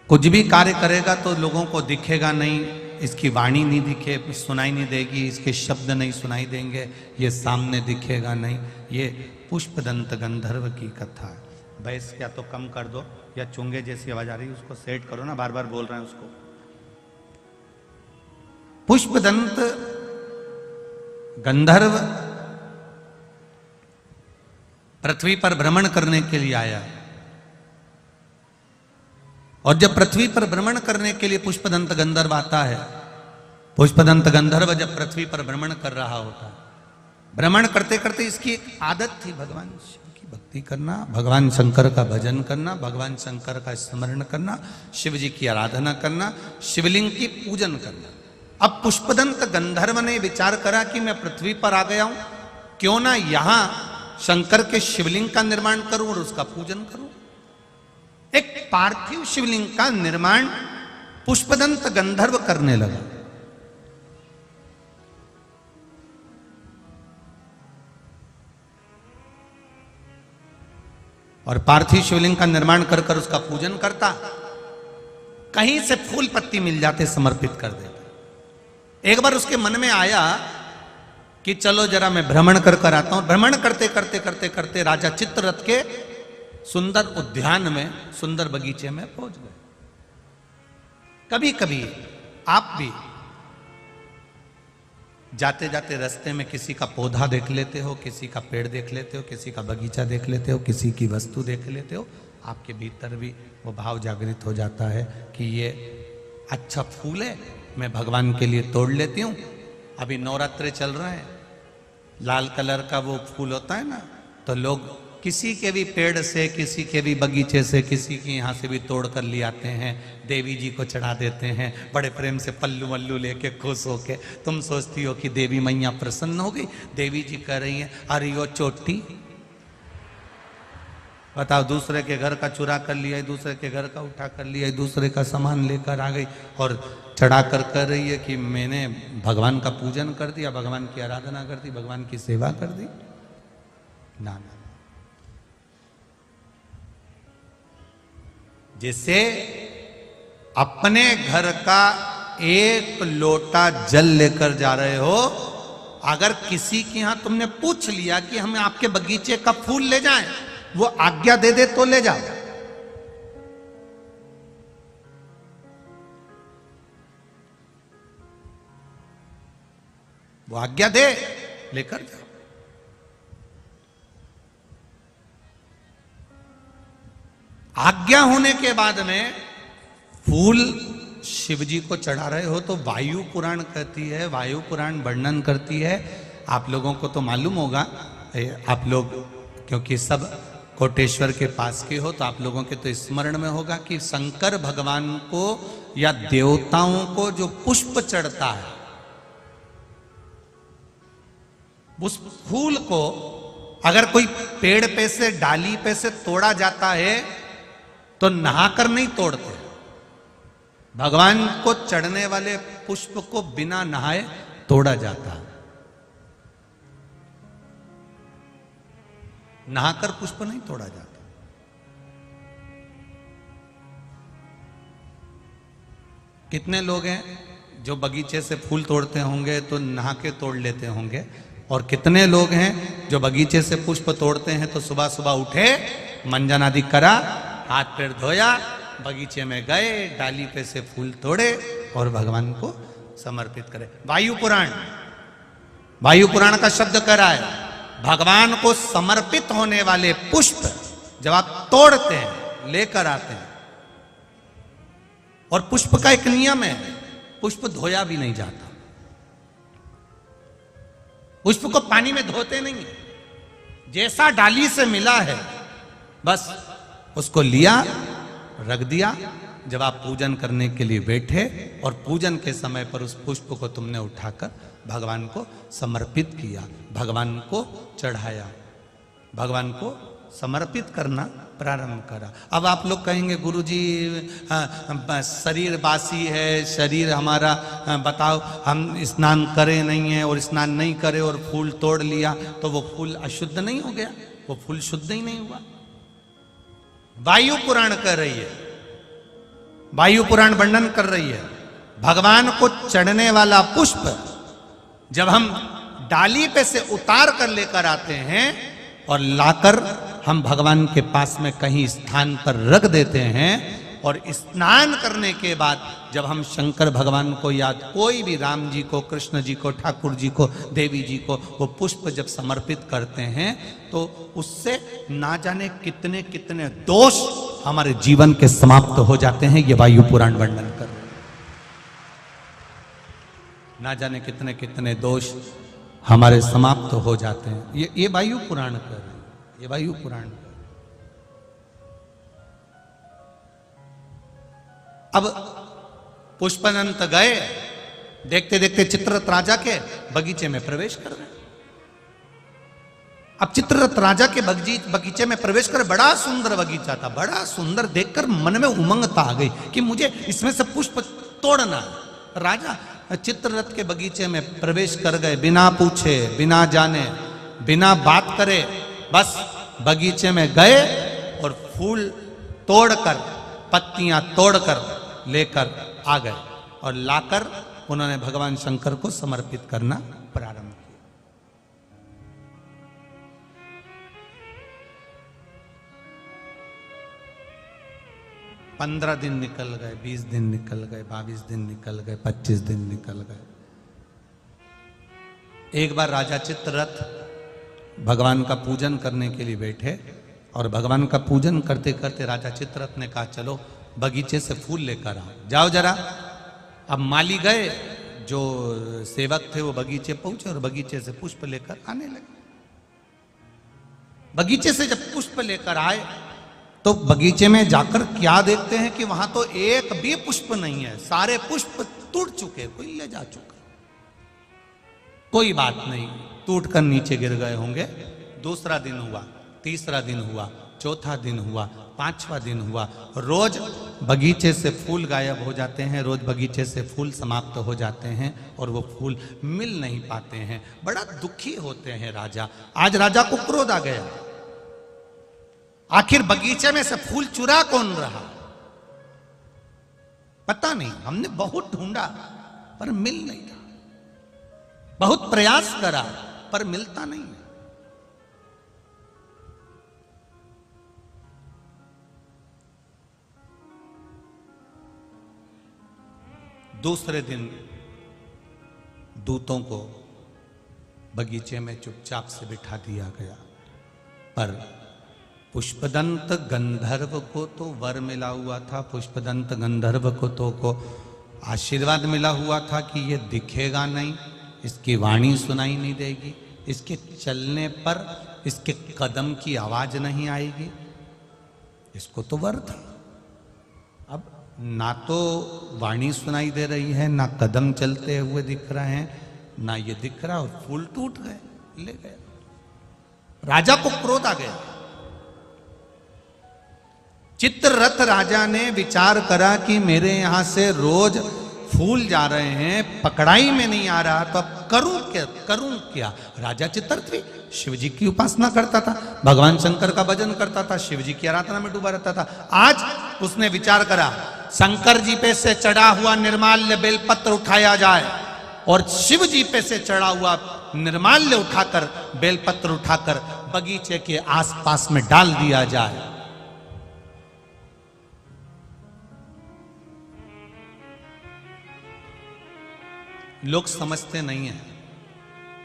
कुछ भी कार्य करेगा तो लोगों को दिखेगा नहीं। इसकी वाणी नहीं दिखे, सुनाई नहीं देगी, इसके शब्द नहीं सुनाई देंगे, ये सामने दिखेगा नहीं। ये पुष्पदंत गंधर्व की कथा है। बैस या तो कम कर दो, या चुंगे जैसी आवाज आ रही है उसको सेट करो ना, बार बार बोल रहे हैं उसको। पुष्पदंत गंधर्व पृथ्वी पर भ्रमण करने के लिए आया, और जब पृथ्वी पर भ्रमण करने के लिए पुष्पदंत गंधर्व आता है, पुष्पदंत गंधर्व जब पृथ्वी पर भ्रमण कर रहा होता है, भ्रमण करते करते इसकी एक आदत थी भगवान शिव की भक्ति करना, भगवान शंकर का भजन करना, भगवान शंकर का स्मरण करना, शिव जी की आराधना करना, शिवलिंग की पूजन करना। अब पुष्पदंत गंधर्व ने विचार करा कि मैं पृथ्वी पर आ गया हूं, क्यों ना यहां शंकर के शिवलिंग का निर्माण करूं और उसका पूजन करूं। एक पार्थिव शिवलिंग का निर्माण पुष्पदंत गंधर्व करने लगा। और पार्थिव शिवलिंग का निर्माण कर कर उसका पूजन करता, कहीं से फूल पत्ती मिल जाते समर्पित कर देता। एक बार उसके मन में आया कि चलो जरा मैं भ्रमण कर कर आता हूं। भ्रमण करते करते करते करते राजा चित्ररथ के सुंदर उद्यान में, सुंदर बगीचे में पहुंच गए। कभी कभी आप भी जाते जाते रास्ते में किसी का पौधा देख लेते हो, किसी का पेड़ देख लेते हो, किसी का बगीचा देख लेते हो, किसी की वस्तु देख लेते हो, आपके भीतर भी वो भाव जागृत हो जाता है कि ये अच्छा फूल है, मैं भगवान के लिए तोड़ लेती हूँ। अभी नवरात्रे चल रहे हैं, लाल कलर का वो फूल होता है ना, तो लोग किसी के भी पेड़ से, किसी के भी बगीचे से, किसी के यहाँ से भी तोड़ कर ले आते हैं, देवी जी को चढ़ा देते हैं, बड़े प्रेम से पल्लू वल्लू लेके खुश होके। तुम सोचती हो कि देवी मैया प्रसन्न हो गई, देवी जी कह रही हैं अरे यो चोटी, बताओ, दूसरे के घर का चुरा कर लिया, दूसरे के घर का उठा कर लिया, दूसरे का सामान लेकर आ गई और चढ़ा कर कर रही है कि मैंने भगवान का पूजन कर दिया, भगवान की आराधना कर दी, भगवान की सेवा कर दी। ना ना, जिसे अपने घर का एक लोटा जल लेकर जा रहे हो, अगर किसी के यहां तुमने पूछ लिया कि हमें आपके बगीचे का फूल ले जाएं, वो आज्ञा दे दे तो ले जाओ। वो आज्ञा दे, लेकर जाओ। आज्ञा होने के बाद में फूल शिव जी को चढ़ा रहे हो तो वायु पुराण कहती है, वायु पुराण वर्णन करती है। आप लोगों को तो मालूम होगा, आप लोग क्योंकि सब कोटेश्वर के पास के हो, तो आप लोगों के तो स्मरण में होगा कि शंकर भगवान को या देवताओं को जो पुष्प चढ़ता है, उस फूल को अगर कोई पेड़ पे से, डाली पे से तोड़ा जाता है तो नहाकर नहीं तोड़ते। भगवान को चढ़ने वाले पुष्प को बिना नहाए तोड़ा जाता है। नहाकर पुष्प नहीं तोड़ा जाता। कितने लोग हैं जो बगीचे से फूल तोड़ते होंगे तो नहा के तोड़ लेते होंगे, और कितने लोग हैं जो बगीचे से पुष्प तोड़ते हैं तो सुबह सुबह उठे, मंजन आदि करा, हाथ पैर धोया, बगीचे में गए, डाली पे से फूल तोड़े और भगवान को समर्पित करे। वायु पुराण, वायु पुराण का शब्द कह रहा है भगवान को समर्पित होने वाले पुष्प जब आप तोड़ते हैं, लेकर आते हैं, और पुष्प का एक नियम है, पुष्प धोया भी नहीं जाता। पुष्प को पानी में धोते नहीं, जैसा डाली से मिला है बस उसको लिया, रख दिया। जब आप पूजन करने के लिए बैठे और पूजन के समय पर उस पुष्प को तुमने उठाकर भगवान को समर्पित किया, भगवान को चढ़ाया, भगवान को समर्पित करना प्रारंभ करा। अब आप लोग कहेंगे गुरुजी शरीर बासी है, शरीर हमारा, बताओ हम स्नान करें नहीं है और स्नान नहीं करे और फूल तोड़ लिया तो वो फूल अशुद्ध नहीं हो गया? वो फूल शुद्ध ही नहीं हुआ। वायु पुराण कर रही है, वायु पुराण वर्णन कर रही है भगवान को चढ़ने वाला पुष्प जब हम डाली पे से उतार कर लेकर आते हैं और लाकर हम भगवान के पास में कहीं स्थान पर रख देते हैं, और स्नान करने के बाद जब हम शंकर भगवान को याद, कोई भी, राम जी को, कृष्ण जी को, ठाकुर जी को, देवी जी को वो पुष्प जब समर्पित करते हैं तो उससे ना जाने कितने कितने दोष हमारे जीवन के समाप्त हो जाते हैं। ये वायु पुराण वर्णन कर रहे हैं। ना जाने कितने कितने दोष हमारे समाप्त हो जाते हैं। ये वायु पुराण कर रहे हैं, ये वायु पुराण। अब पुष्पदंत गए, देखते देखते चित्ररथ राजा के बगीचे में प्रवेश कर गए। अब चित्ररथ राजा के बगीचे में प्रवेश कर, बड़ा सुंदर बगीचा था, बड़ा सुंदर, देखकर मन में उमंगता आ गई कि मुझे इसमें से पुष्प तोड़ना। राजा चित्ररथ के बगीचे में प्रवेश कर गए, बिना पूछे, बिना जाने, बिना बात करे, बस बगीचे में गए और फूल तोड़कर, पत्तियां तोड़कर लेकर आ गए और लाकर उन्होंने भगवान शंकर को समर्पित करना प्रारंभ किया। 15 दिन निकल गए, 20 दिन निकल गए, 22 दिन निकल गए, 25 दिन निकल गए। एक बार राजा चित्ररथ भगवान का पूजन करने के लिए बैठे और भगवान का पूजन करते करते राजा चित्ररथ ने कहा, चलो बगीचे से फूल लेकर आओ, जाओ जरा। अब माली गए, जो सेवक थे वो बगीचे पहुंचे और बगीचे से पुष्प लेकर आने लगे। बगीचे से जब पुष्प लेकर आए तो बगीचे में जाकर क्या देखते हैं कि वहां तो एक भी पुष्प नहीं है, सारे पुष्प टूट चुके, कोई ले जा चुका। कोई बात नहीं, टूट कर नीचे गिर गए होंगे। दूसरा दिन हुआ, तीसरा दिन हुआ, चौथा दिन हुआ, पांचवा दिन हुआ। रोज बगीचे से फूल गायब हो जाते हैं, रोज बगीचे से फूल समाप्त हो जाते हैं और वो फूल मिल नहीं पाते हैं। बड़ा दुखी होते हैं राजा। आज राजा को क्रोध आ गया, आखिर बगीचे में से फूल चुरा कौन रहा? पता नहीं, हमने बहुत ढूंढा पर मिल नहीं रहा, बहुत प्रयास करा पर मिलता नहीं। दूसरे दिन दूतों को बगीचे में चुपचाप से बिठा दिया गया, पर पुष्पदंत गंधर्व को तो वर मिला हुआ था, पुष्पदंत गंधर्व को आशीर्वाद मिला हुआ था कि ये दिखेगा नहीं, इसकी वाणी सुनाई नहीं देगी, इसके चलने पर इसके कदम की आवाज नहीं आएगी, इसको तो वर था। अब ना तो वाणी सुनाई दे रही है, ना कदम चलते हुए दिख रहे हैं, ना ये दिख रहा, और फूल टूट गए, ले गए। राजा को क्रोध आ गया। चित्ररथ राजा ने विचार करा कि मेरे यहां से रोज फूल जा रहे हैं, पकड़ाई में नहीं आ रहा, तो अब करूं क्या? राजा चित्ररथ भी शिव जी की उपासना करता था, भगवान शंकर का भजन करता था, शिव जी की आराधना में डूबा रहता था। आज उसने विचार करा, शंकर जी पे से चढ़ा हुआ निर्माल्य बेलपत्र उठाया जाए और शिव जी पे से चढ़ा हुआ निर्माल्य उठाकर, बेलपत्र उठाकर बगीचे के आसपास में डाल दिया जाए। लोग समझते नहीं है,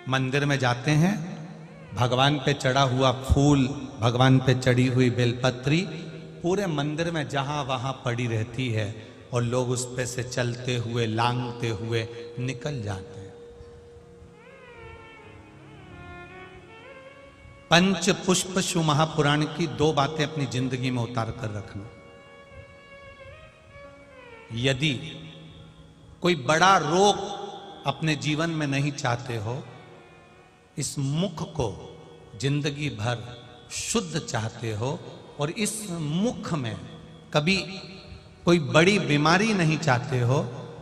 मंदिर में जाते हैं, भगवान पे चढ़ा हुआ फूल, भगवान पे चढ़ी हुई बेलपत्री पूरे मंदिर में जहां वहां पड़ी रहती है और लोग उस पे से चलते हुए, लांघते हुए निकल जाते हैं। पंच पुष्प शिव महापुराण की 2 बातें अपनी जिंदगी में उतार कर रखना। यदि कोई बड़ा रोग अपने जीवन में नहीं चाहते हो, इस मुख को जिंदगी भर शुद्ध चाहते हो और इस मुख में कभी कोई बड़ी बीमारी नहीं चाहते हो,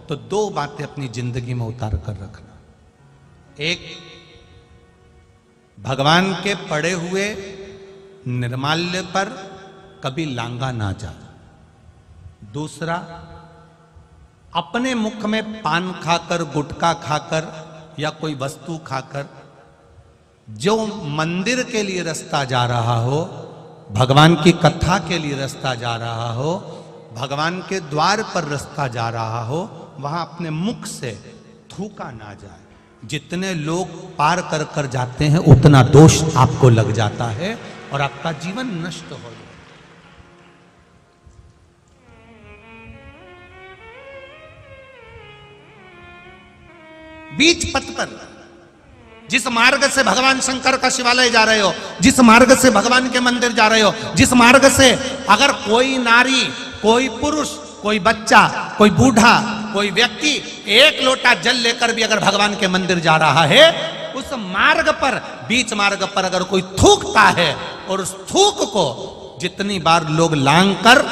तो 2 बातें अपनी जिंदगी में उतार कर रखना। एक, भगवान के पड़े हुए निर्माल्य पर कभी लांगा ना जा। दूसरा, अपने मुख में पान खाकर, गुटखा खाकर या कोई वस्तु खाकर जो मंदिर के लिए रास्ता जा रहा हो, भगवान की कथा के लिए रास्ता जा रहा हो, भगवान के द्वार पर रास्ता जा रहा हो, वहां अपने मुख से थूका ना जाए। जितने लोग पार कर कर जाते हैं उतना दोष आपको लग जाता है और आपका जीवन नष्ट हो जाता है। बीच पथ पर, जिस मार्ग से भगवान शंकर का शिवालय जा रहे हो, जिस मार्ग से भगवान के मंदिर जा रहे हो, जिस मार्ग से अगर कोई नारी, कोई पुरुष, कोई बच्चा, कोई बूढ़ा, कोई व्यक्ति 1 लोटा जल लेकर भी अगर भगवान के मंदिर जा रहा है उस मार्ग पर, बीच मार्ग पर अगर कोई थूकता है और उस थूक को जितनी बार लोग लांग कर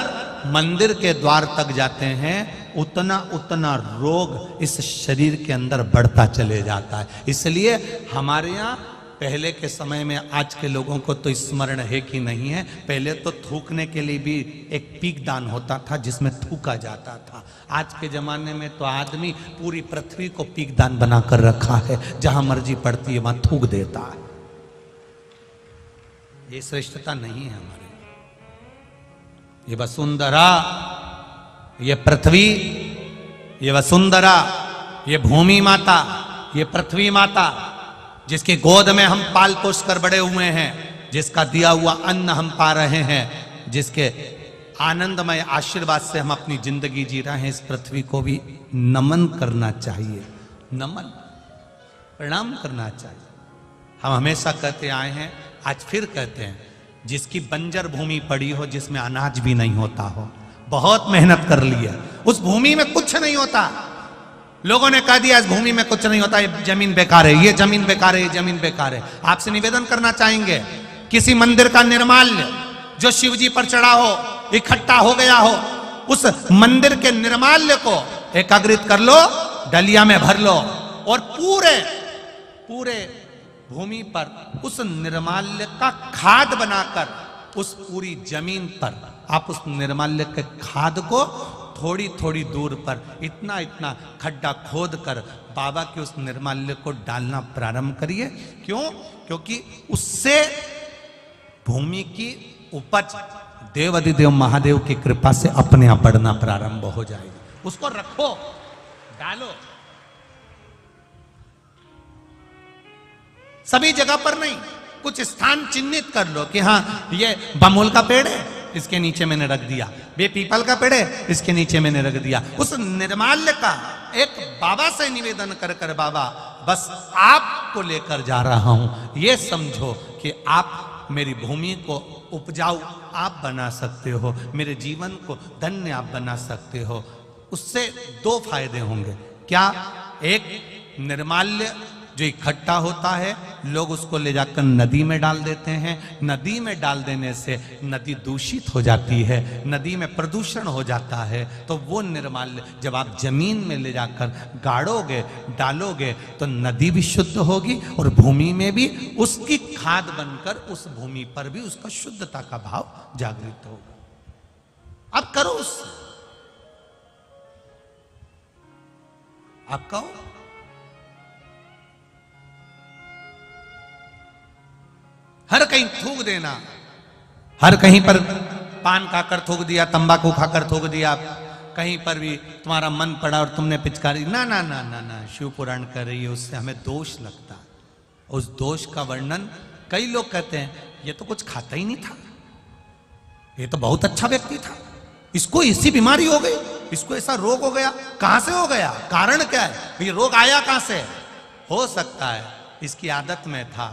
मंदिर के द्वार तक जाते हैं, उतना उतना रोग इस शरीर के अंदर बढ़ता चले जाता है। इसलिए हमारे यहाँ पहले के समय में, आज के लोगों को तो स्मरण है कि नहीं है, पहले तो थूकने के लिए भी एक पीकदान होता था जिसमें थूका जाता था। आज के जमाने में तो आदमी पूरी पृथ्वी को पीकदान बनाकर रखा है, जहां मर्जी पड़ती है वहां थूक देता है। ये श्रेष्ठता नहीं है हमारे। ये वसुंधरा, ये पृथ्वी, ये वसुंधरा, ये भूमि माता, ये पृथ्वी माता, जिसकी गोद में हम पाल पोस कर बड़े हुए हैं, जिसका दिया हुआ अन्न हम पा रहे हैं, जिसके आनंदमय आशीर्वाद से हम अपनी जिंदगी जी रहे हैं, इस पृथ्वी को भी नमन करना चाहिए। नमन, प्रणाम करना चाहिए। हम हमेशा कहते आए हैं, आज फिर कहते हैं, जिसकी बंजर भूमि पड़ी हो, जिसमें अनाज भी नहीं होता हो, बहुत मेहनत कर ली है, उस भूमि में कुछ नहीं होता। लोगों ने कह दिया इस भूमि में कुछ नहीं होता, ये जमीन बेकार है, ये जमीन बेकार है, ये जमीन बेकार है। आपसे निवेदन करना चाहेंगे, किसी मंदिर का निर्माल्य जो शिव जी पर चढ़ा हो, इकट्ठा हो गया हो, उस मंदिर के निर्माल्य को एकाग्रित कर लो, डलिया में भर लो, और पूरे भूमि पर उस निर्माल्य का खाद बनाकर, उस पूरी जमीन पर आप उस निर्माल्य के खाद को थोड़ी थोड़ी दूर पर इतना इतना खड्डा खोद कर बाबा के उस निर्माल्य को डालना प्रारंभ करिए। क्यों? क्योंकि उससे भूमि की उपज देव अधिदेव महादेव की कृपा से अपने आप बढ़ना प्रारंभ हो जाएगी। उसको रखो, डालो, सभी जगह पर नहीं, कुछ स्थान चिन्हित कर लो कि हाँ ये बमूल का पेड़ है, इसके नीचे मैंने रख दिया, ये पीपल का पेड़ है, इसके नीचे मैंने रख दिया। उस निर्माल्य का एक बाबा से निवेदन कर कर, बाबा बस आपको लेकर जा रहा हूं, ये समझो कि आप मेरी भूमि को उपजाऊ आप बना सकते हो, मेरे जीवन को धन्य आप बना सकते हो। उससे दो फायदे होंगे। क्या? एक, निर्माल्य जो इकट्ठा होता है, लोग उसको ले जाकर नदी में डाल देते हैं, नदी में डाल देने से नदी दूषित हो जाती है, नदी में प्रदूषण हो जाता है। तो वो निर्माल्य जब आप जमीन में ले जाकर गाड़ोगे, डालोगे, तो नदी भी शुद्ध होगी और भूमि में भी उसकी खाद बनकर उस भूमि पर भी उसका शुद्धता का भाव जागृत होगा। अब करो उससे, आप कहो, हर कहीं थूक देना, हर कहीं पर पान खाकर थूक दिया, तंबाकू खाकर थूक दिया, कहीं पर भी तुम्हारा मन पड़ा और तुमने पिचकारी, ना ना ना ना ना, शिव पुराण कर रही है, उससे हमें दोष लगता है। उस दोष का वर्णन कई लोग कहते हैं, ये तो कुछ खाता ही नहीं था, ये तो बहुत अच्छा व्यक्ति था, इसको ऐसी बीमारी हो गई, इसको ऐसा रोग हो गया। कहां से हो गया? कारण क्या है? ये रोग आया कहां से? हो सकता है इसकी आदत में था,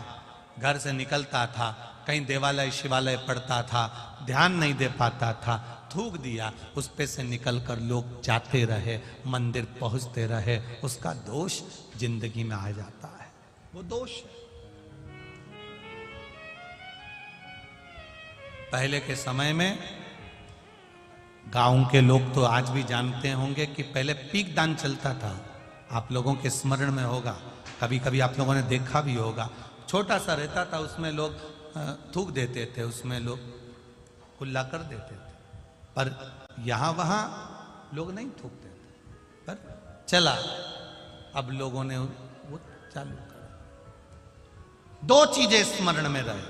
घर से निकलता था, कहीं देवालय शिवालय पढ़ता था, ध्यान नहीं दे पाता था, थूक दिया, उस पे से निकलकर लोग जाते रहे, मंदिर पहुंचते रहे, उसका दोष जिंदगी में आ जाता है। वो दोष है। पहले के समय में गांव के लोग तो आज भी जानते होंगे कि पहले पीक दान चलता था। आप लोगों के स्मरण में होगा, कभी कभी आप लोगों ने देखा भी होगा, छोटा सा रहता था, उसमें लोग थूक देते थे, उसमें लोग कुल्ला कर देते थे, पर यहां वहां लोग नहीं थूकते थे। पर चला, अब लोगों ने वो चालू कर। दो चीजें स्मरण में रहे,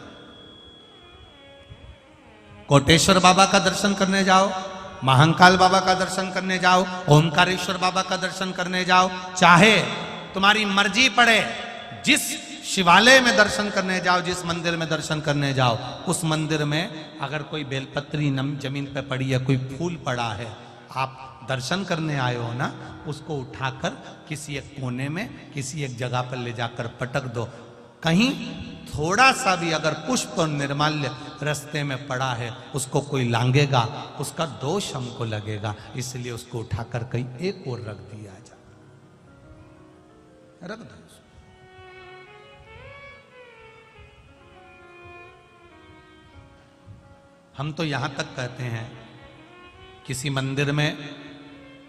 कोटेश्वर बाबा का दर्शन करने जाओ, महाकाल बाबा का दर्शन करने जाओ, ओमकारेश्वर बाबा का दर्शन करने जाओ, चाहे तुम्हारी मर्जी पड़े, जिस शिवालय में दर्शन करने जाओ, जिस मंदिर में दर्शन करने जाओ, उस मंदिर में अगर कोई बेलपत्री जमीन पे पड़ी है, कोई फूल पड़ा है, आप दर्शन करने आए हो ना, उसको उठाकर किसी एक कोने में, किसी एक जगह पर ले जाकर पटक दो। कहीं थोड़ा सा भी अगर पुष्प और निर्माल्य रास्ते में पड़ा है, उसको कोई लांगेगा, उसका दोष हमको लगेगा, इसलिए उसको उठाकर कहीं एक और रख दिया जाए, रख दो। हम तो यहां तक कहते हैं, किसी मंदिर में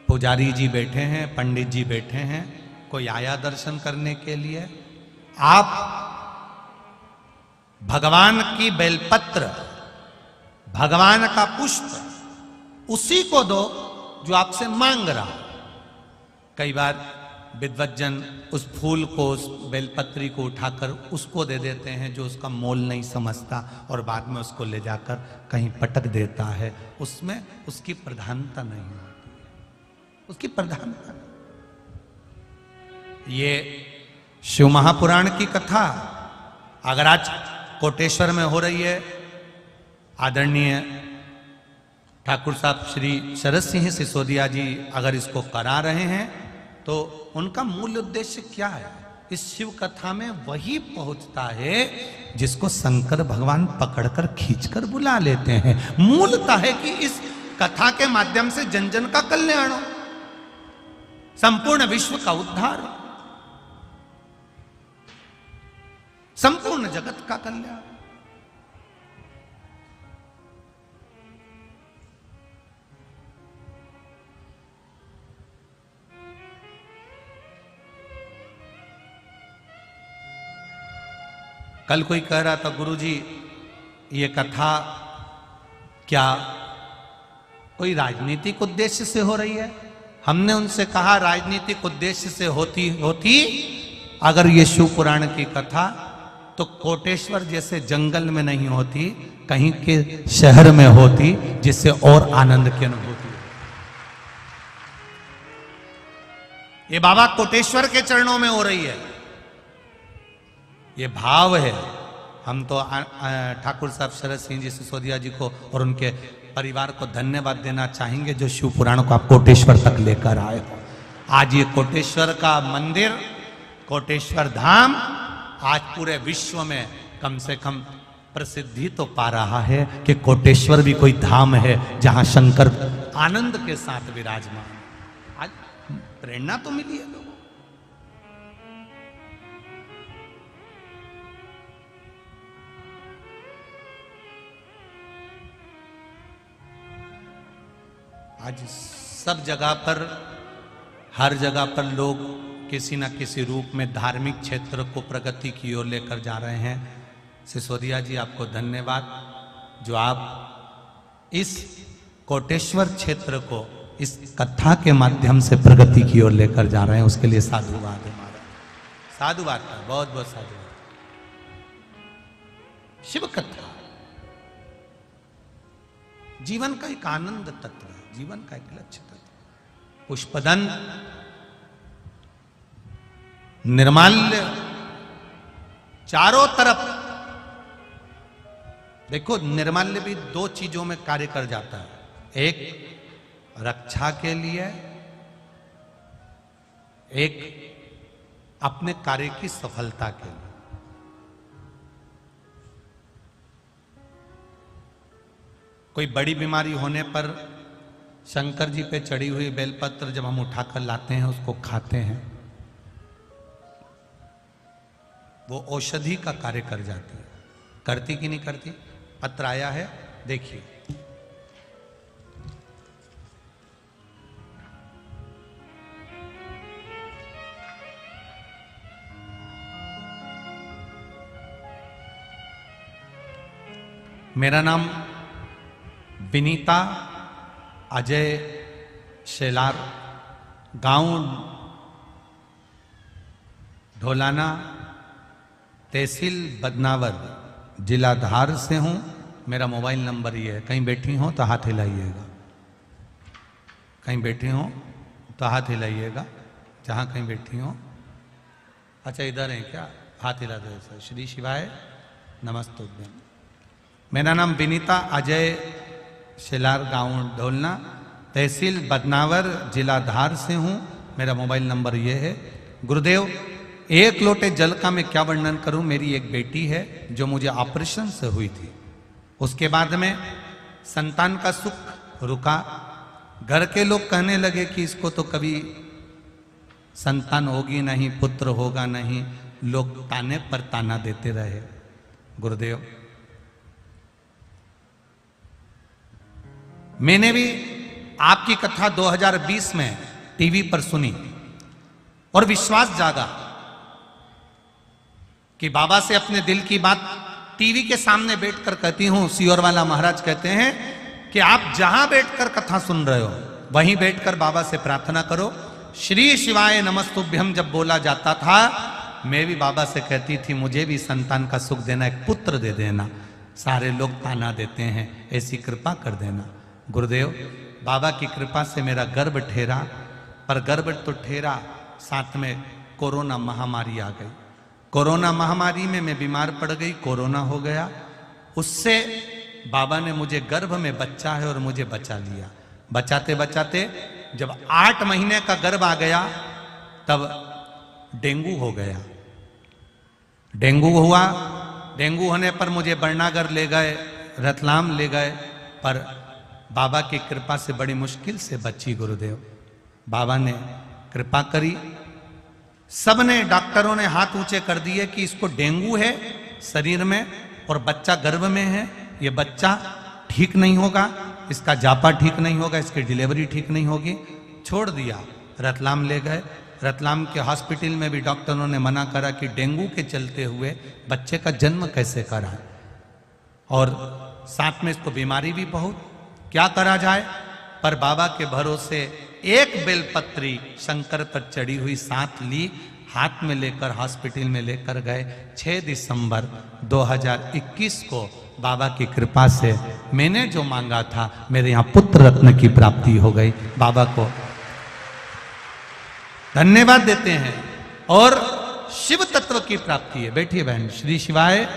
पुजारी जी बैठे हैं, पंडित जी बैठे हैं, कोई आया दर्शन करने के लिए, आप भगवान की बेलपत्र, भगवान का पुष्प उसी को दो जो आपसे मांग रहा हो। कई बार विद्वज्जन उस फूल को, उस बेलपत्री को उठाकर उसको दे देते हैं जो उसका मोल नहीं समझता, और बाद में उसको ले जाकर कहीं पटक देता है। उसमें उसकी प्रधानता नहीं होती है, उसकी प्रधानता नहीं। ये शिव महापुराण की कथा अगर आज कोटेश्वर में हो रही है, आदरणीय ठाकुर साहब श्री शरद सिंह सिसोदिया जी अगर इसको करा रहे हैं, तो उनका मूल उद्देश्य क्या है? इस शिव कथा में वही पहुंचता है जिसको शंकर भगवान पकड़कर खींचकर बुला लेते हैं। मूलतः है कि इस कथा के माध्यम से जन जन का कल्याण हो, संपूर्ण विश्व का उद्धार हो, संपूर्ण जगत का कल्याण। कल कोई कह रहा था, गुरुजी ये कथा क्या कोई राजनीतिक उद्देश्य से हो रही है? हमने उनसे कहा, राजनीतिक उद्देश्य से होती अगर ये शिव पुराण की कथा तो कोटेश्वर जैसे जंगल में नहीं होती, कहीं के शहर में होती, जिससे और आनंद की अनुभूति। ये बाबा कोटेश्वर के चरणों में हो रही है, ये भाव है। हम तो ठाकुर साहब शरद सिंह जी सिसोदिया जी को और उनके परिवार को धन्यवाद देना चाहेंगे जो शिव पुराण को आप कोटेश्वर तक लेकर आए हो। आज ये कोटेश्वर का मंदिर, कोटेश्वर धाम आज पूरे विश्व में कम से कम प्रसिद्धि तो पा रहा है कि कोटेश्वर भी कोई धाम है जहां शंकर आनंद के साथ विराजमान। आज प्रेरणा तो मिली है लोगों। आज सब जगह पर, हर जगह पर लोग किसी न किसी रूप में धार्मिक क्षेत्र को प्रगति की ओर लेकर जा रहे हैं। सिसोदिया जी आपको धन्यवाद जो आप इस कोटेश्वर क्षेत्र को इस कथा के माध्यम से प्रगति की ओर लेकर जा रहे हैं, उसके लिए साधुवाद है हमारा। साधुवाद का बहुत बहुत साधुवाद। शिव कथा जीवन का एक आनंद तत्व है, जीवन का एक लक्ष्य तत्व। पुष्पदन निर्माल्य चारों तरफ। देखो, निर्माल्य भी दो चीजों में कार्य कर जाता है, एक रक्षा के लिए, एक अपने कार्य की सफलता के लिए। कोई बड़ी बीमारी होने पर शंकर जी पे चढ़ी हुई बेलपत्र जब हम उठाकर लाते हैं, उसको खाते हैं, वो औषधि का कार्य कर जाती है। करती कि नहीं करती? पत्र आया है, देखिए। मेरा नाम विनीता अजय शेलार, गांव ढोलाना, तहसील बदनावर, जिला धार से हूं। मेरा मोबाइल नंबर ये है। कहीं बैठी हो तो हाथ हिलाइएगा, कहीं बैठी हो तो हाथ हिलाइएगा, जहां कहीं बैठी हो। अच्छा, इधर है क्या? हाथ हिला दे सर। श्री शिवाय नमस्तुभ्यम। मेरा नाम विनीता अजय शेलार, गांव ढोलना, तहसील बदनावर, जिला धार से हूं। मेरा मोबाइल नंबर ये है। गुरुदेव, एक लोटे जल का मैं क्या वर्णन करूं। मेरी एक बेटी है जो मुझे ऑपरेशन से हुई थी, उसके बाद में संतान का सुख रुका। घर के लोग कहने लगे कि इसको तो कभी संतान होगी नहीं, पुत्र होगा नहीं। लोग ताने पर ताना देते रहे। गुरुदेव, मैंने भी आपकी कथा 2020 में टीवी पर सुनी और विश्वास जागा कि बाबा से अपने दिल की बात टीवी के सामने बैठकर कहती हूं। सियोरवाला महाराज कहते हैं कि आप जहां बैठकर कथा सुन रहे हो वहीं बैठकर बाबा से प्रार्थना करो। श्री शिवाय नमस्तुभ्यम जब बोला जाता था, मैं भी बाबा से कहती थी मुझे भी संतान का सुख देना, एक पुत्र दे देना। सारे लोग ताना देते हैं, ऐसी कृपा कर देना। गुरुदेव, बाबा की कृपा से मेरा गर्भ ठहरा, पर गर्भ तो ठहरा, साथ में कोरोना महामारी आ गई। कोरोना महामारी में मैं बीमार पड़ गई, कोरोना हो गया। उससे बाबा ने मुझे गर्भ में बच्चा है और मुझे बचा लिया। बचाते बचाते जब 8 महीने का गर्भ आ गया तब डेंगू हो गया। डेंगू हुआ, डेंगू होने पर मुझे बरनागर ले गए, रतलाम ले गए, पर बाबा की कृपा से बड़ी मुश्किल से बची। गुरुदेव, बाबा ने कृपा करी। सबने, डॉक्टरों ने हाथ ऊंचे कर दिए कि इसको डेंगू है शरीर में और बच्चा गर्भ में है, ये बच्चा ठीक नहीं होगा, इसका जापा ठीक नहीं होगा, इसकी डिलीवरी ठीक नहीं होगी। छोड़ दिया, रतलाम ले गए। रतलाम के हॉस्पिटल में भी डॉक्टरों ने मना करा कि डेंगू के चलते हुए बच्चे का जन्म कैसे कराए, और साथ में इसको बीमारी भी बहुत, क्या करा जाए। पर बाबा के भरोसे एक बेलपत्री शंकर पर चढ़ी हुई साथ ली, हाथ में लेकर हॉस्पिटल में लेकर गए। 6 दिसंबर 2021 को बाबा की कृपा से मैंने जो मांगा था, मेरे यहाँ पुत्र रत्न की प्राप्ति हो गई। बाबा को धन्यवाद देते हैं। और शिव तत्व की प्राप्ति है। बैठिए बहन। श्री शिवाय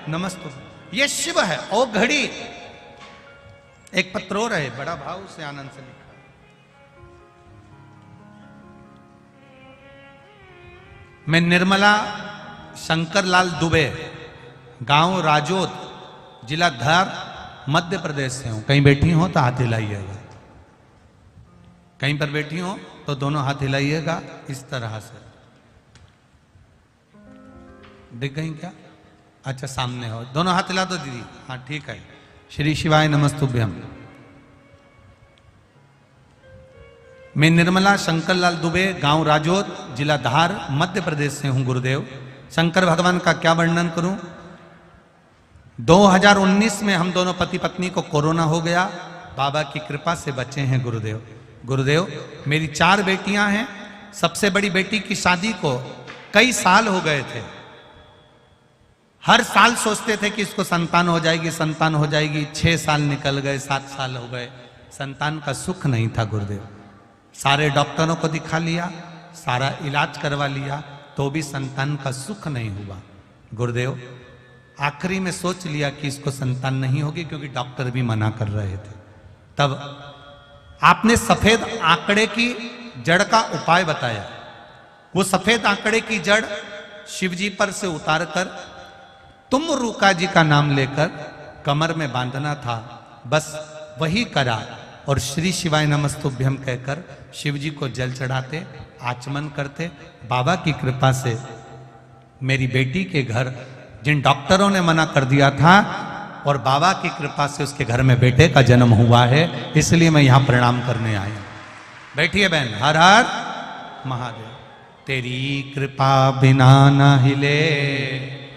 नमस्तु। ये शिव है। ओ घड़ी एक पत्र और है, बड़ा भाव से आनंद से लिखा। मैं निर्मला शंकरलाल दुबे, गांव राजोद, जिला धार, मध्य प्रदेश से हूं। कहीं बैठी हो तो हाथ हिलाइएगा, कहीं पर बैठी हो तो दोनों हाथ हिलाइएगा इस तरह से। दिख गई क्या? अच्छा, सामने हो, दोनों हाथ हिला दो दीदी। हाँ ठीक है। श्री शिवाय नमस्तुभ्यम। मैं निर्मला शंकरलाल दुबे, गांव राजोद, जिला धार, मध्य प्रदेश से हूं। गुरुदेव, शंकर भगवान का क्या वर्णन करूं। 2019 में हम दोनों पति पत्नी को कोरोना हो गया, बाबा की कृपा से बचे हैं। गुरुदेव, गुरुदेव, मेरी 4 बेटियां हैं। सबसे बड़ी बेटी की शादी को कई साल हो गए थे। हर साल सोचते थे कि इसको संतान हो जाएगी, संतान हो जाएगी। 6 साल निकल गए, 7 साल हो गए, संतान का सुख नहीं था। गुरुदेव, सारे डॉक्टरों को दिखा लिया, सारा इलाज करवा लिया, तो भी संतान का सुख नहीं हुआ। गुरुदेव, आखिरी में सोच लिया कि इसको संतान नहीं होगी, क्योंकि डॉक्टर भी मना कर रहे थे। तब आपने सफेद आंकड़े की जड़ का उपाय बताया। वो सफेद आंकड़े की जड़ शिव जी पर से उतारकर तुम रूका जी का नाम लेकर कमर में बांधना था। बस वही करा और श्री शिवाय नमस्तुभ्यम कहकर शिव जी को जल चढ़ाते, आचमन करते। बाबा की कृपा से मेरी बेटी के घर, जिन डॉक्टरों ने मना कर दिया था, और बाबा की कृपा से उसके घर में बेटे का जन्म हुआ है। इसलिए मैं यहां प्रणाम करने आया। बैठिए बहन। हर हर महादेव। तेरी कृपा बिना न हिले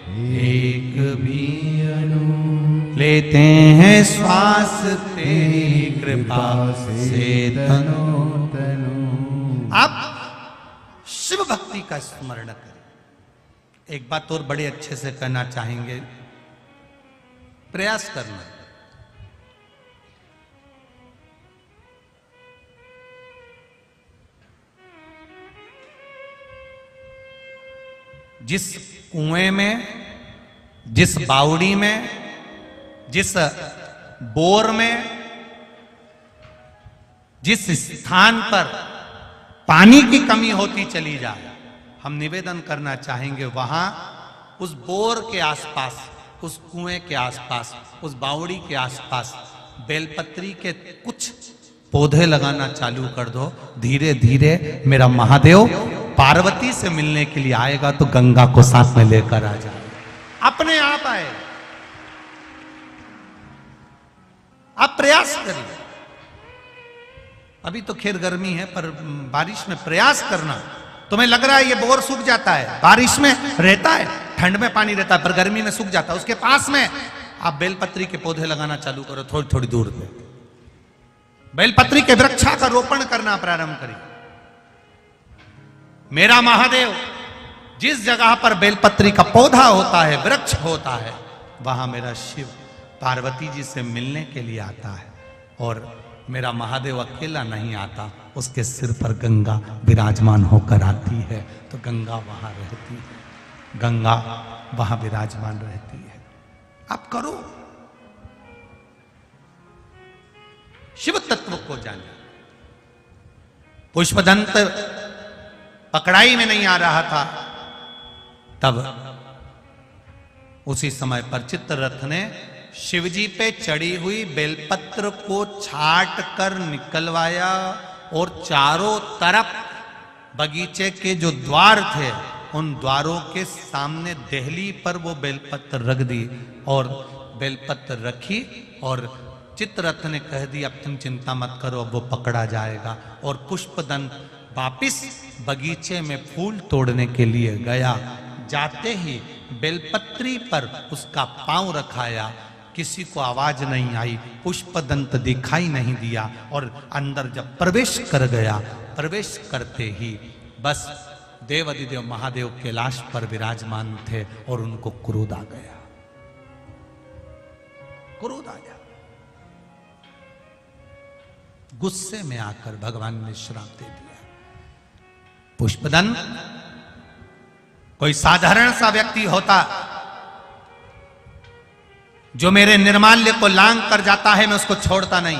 एक भी अणु, लेते हैं श्वास तेरी कृपा से तनो तनु। आप शिव भक्ति का स्मरण करें। एक बात और बड़े अच्छे से कहना चाहेंगे, प्रयास करना। जिस कुएं में, जिस बावड़ी में, जिस बोर में, जिस स्थान पर पानी की कमी होती चली जाए, हम निवेदन करना चाहेंगे वहां उस बोर के आसपास, उस कुएं के आसपास, उस बावड़ी के आसपास बेलपत्री के कुछ पौधे लगाना चालू कर दो। धीरे धीरे मेरा महादेव पार्वती से मिलने के लिए आएगा तो गंगा को साथ में लेकर आ जाए, अपने आप आए। आप प्रयास करिए। अभी तो खैर गर्मी है, पर बारिश में प्रयास करना। तुम्हें लग रहा है ये बोर सूख जाता है, बारिश में रहता है, ठंड में पानी रहता है, पर गर्मी में सूख जाता है। उसके पास में आप बेलपत्री के पौधे लगाना चालू करो, थोड़ी थोड़ी दूर पे बेलपत्री के वृक्षा का रोपण करना प्रारंभ करिए। मेरा महादेव जिस जगह पर बेलपत्री का पौधा होता है, वृक्ष होता है, वहां मेरा शिव पार्वती जी से मिलने के लिए आता है। और मेरा महादेव अकेला नहीं आता, उसके सिर पर गंगा विराजमान होकर आती है। तो गंगा वहां रहती है, गंगा वहां विराजमान रहती है। आप करो, शिव तत्व को जाने। पुष्पदंत पकड़ाई में नहीं आ रहा था, तब उसी समय पर चित्ररथ ने शिवजी पे चढ़ी हुई बेलपत्र को छाट कर निकलवाया और चारों तरफ बगीचे के जो द्वार थे, उन द्वारों के सामने देहली पर वो बेलपत्र रख दी। और बेलपत्र रखी और चित्ररथ ने कह दिया, अब तुम चिंता मत करो, अब वो पकड़ा जाएगा। और पुष्पदंत वापिस बगीचे में फूल तोड़ने के लिए गया। जाते ही बेलपत्री पर उसका पांव रखाया, किसी को आवाज नहीं आई, पुष्पदंत दिखाई नहीं दिया। और अंदर जब प्रवेश कर गया, प्रवेश करते ही बस देवाधिदेव महादेव कैलाश पर विराजमान थे और उनको क्रोध आ गया, क्रोध आ गया। गुस्से में आकर भगवान ने श्राप दे दिया, पुष्पदंत कोई साधारण सा व्यक्ति होता जो मेरे निर्माल्य को लांग कर जाता है, मैं उसको छोड़ता नहीं।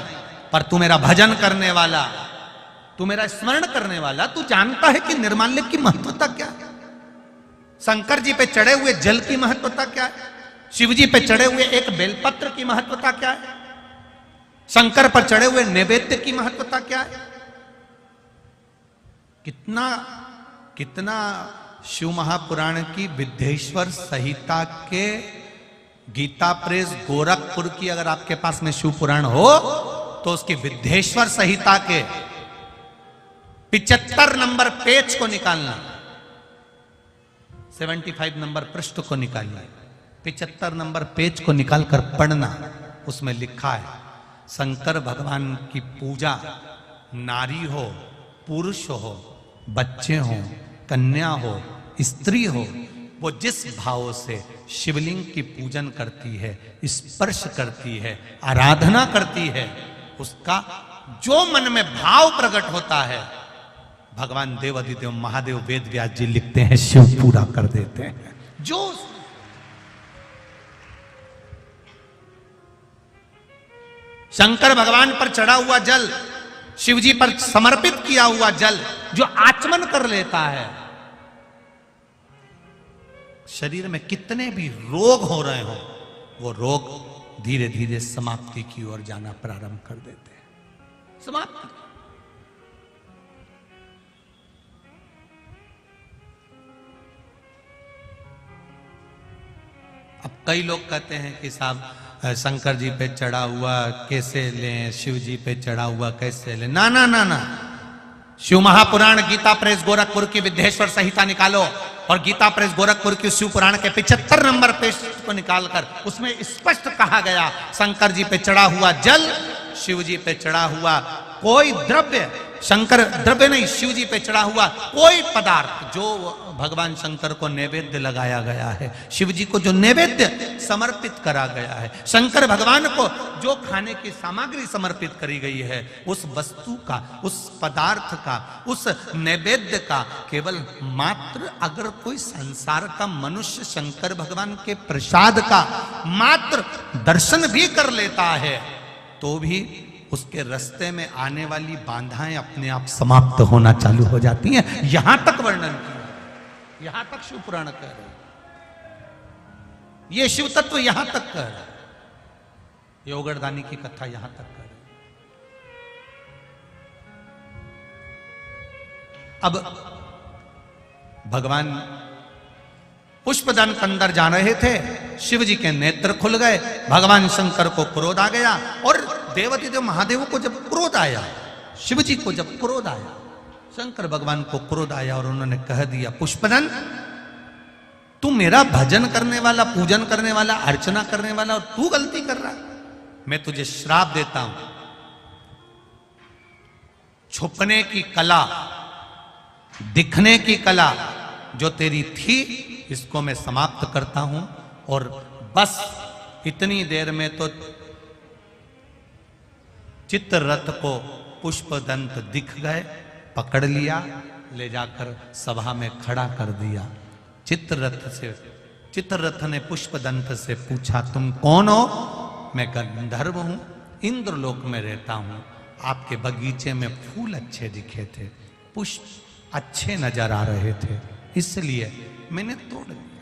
पर तू मेरा भजन करने वाला, तू मेरा स्मरण करने वाला, तू जानता है कि निर्माल्य की महत्वता क्या है, शंकर जी पे चढ़े हुए जल की महत्वता क्या है, शिव जी पे चढ़े हुए एक बेलपत्र की महत्वता क्या है, शंकर पर चढ़े हुए नैवेद्य की महत्वता क्या है। कितना कितना शिव महापुराण की विद्येश्वर संहिता के गीता प्रेस गोरखपुर की अगर आपके पास में शिव पुराण हो तो उसकी विद्येश्वर संहिता के 75 नंबर पेज को निकालना, 75 नंबर पृष्ठ को निकालना, 75 नंबर पेज को निकालकर पढ़ना। उसमें लिखा है, शंकर भगवान की पूजा नारी हो, पुरुष हो, बच्चे हो, कन्या हो, स्त्री हो, वो जिस भाव से शिवलिंग की पूजन करती है, स्पर्श करती है, आराधना करती है, उसका जो मन में भाव प्रकट होता है, भगवान देवाधिदेव महादेव वेद व्यास जी लिखते हैं, शिव पूरा कर देते हैं। जो शंकर भगवान पर चढ़ा हुआ जल, शिवजी पर समर्पित किया हुआ जल जो आचमन कर लेता है, शरीर में कितने भी रोग हो रहे हो, वो रोग धीरे धीरे समाप्ति की ओर जाना प्रारंभ कर देते हैं। समाप्ति। अब कई लोग कहते हैं कि साहब शंकर जी पे चढ़ा हुआ कैसे लें, शिव जी पे चढ़ा हुआ कैसे लें। ना ना ना ना, शिव महापुराण गीता प्रेस गोरखपुर की विद्येश्वर संहिता निकालो और गीता प्रेस गोरखपुर की शिव पुराण के 75 नंबर पेज को निकालकर उसमें स्पष्ट कहा गया, शंकर जी पे चढ़ा हुआ जल, शिव जी पे चढ़ा हुआ कोई द्रव्य, शंकर द्रव्य नहीं, शिव जी पे चढ़ा हुआ कोई पदार्थ जो भगवान शंकर को नैवेद्य लगाया गया है, शिव जी को जो नैवेद्य समर्पित करा गया है, शंकर भगवान को जो खाने की सामग्री समर्पित करी गई है, उस वस्तु का, उस पदार्थ का, उस नैवेद्य का केवल मात्र अगर कोई संसार का मनुष्य शंकर भगवान के प्रसाद का मात्र दर्शन भी कर लेता है, तो भी उसके रास्ते में आने वाली बाधाएं अपने आप समाप्त होना चालू हो जाती हैं। यहां तक वर्णन किया, यहां तक शिव पुराण कह रहे, ये शिव तत्व यहां तक कह रहे, ये ओगरदानी की कथा यहां तक कह रहे। अब भगवान पुष्पदंत अंदर जा रहे थे, शिव जी के नेत्र खुल गए, भगवान शंकर को क्रोध आ गया। और देवाधिदेव महादेव को जब क्रोध आया, शिव जी को जब क्रोध आया, शंकर भगवान को क्रोध आया और उन्होंने कह दिया, पुष्पदन तू मेरा भजन करने वाला, पूजन करने वाला, अर्चना करने वाला, और तू गलती कर रहा है। मैं तुझे श्राप देता हूं, छुपने की कला, दिखने की कला जो तेरी थी, इसको मैं समाप्त करता हूं। और बस इतनी देर में तो चित्ररथ को पुष्पदंत दिख गए, पकड़ लिया, ले जाकर सभा में खड़ा कर दिया। चित्ररथ ने पुष्पदंत से पूछा, तुम कौन हो? मैं गंधर्व हूं, इंद्रलोक में रहता हूं। आपके बगीचे में फूल अच्छे दिखे थे, पुष्प अच्छे नजर आ रहे थे, इसलिए मैंने तोड़ दिया।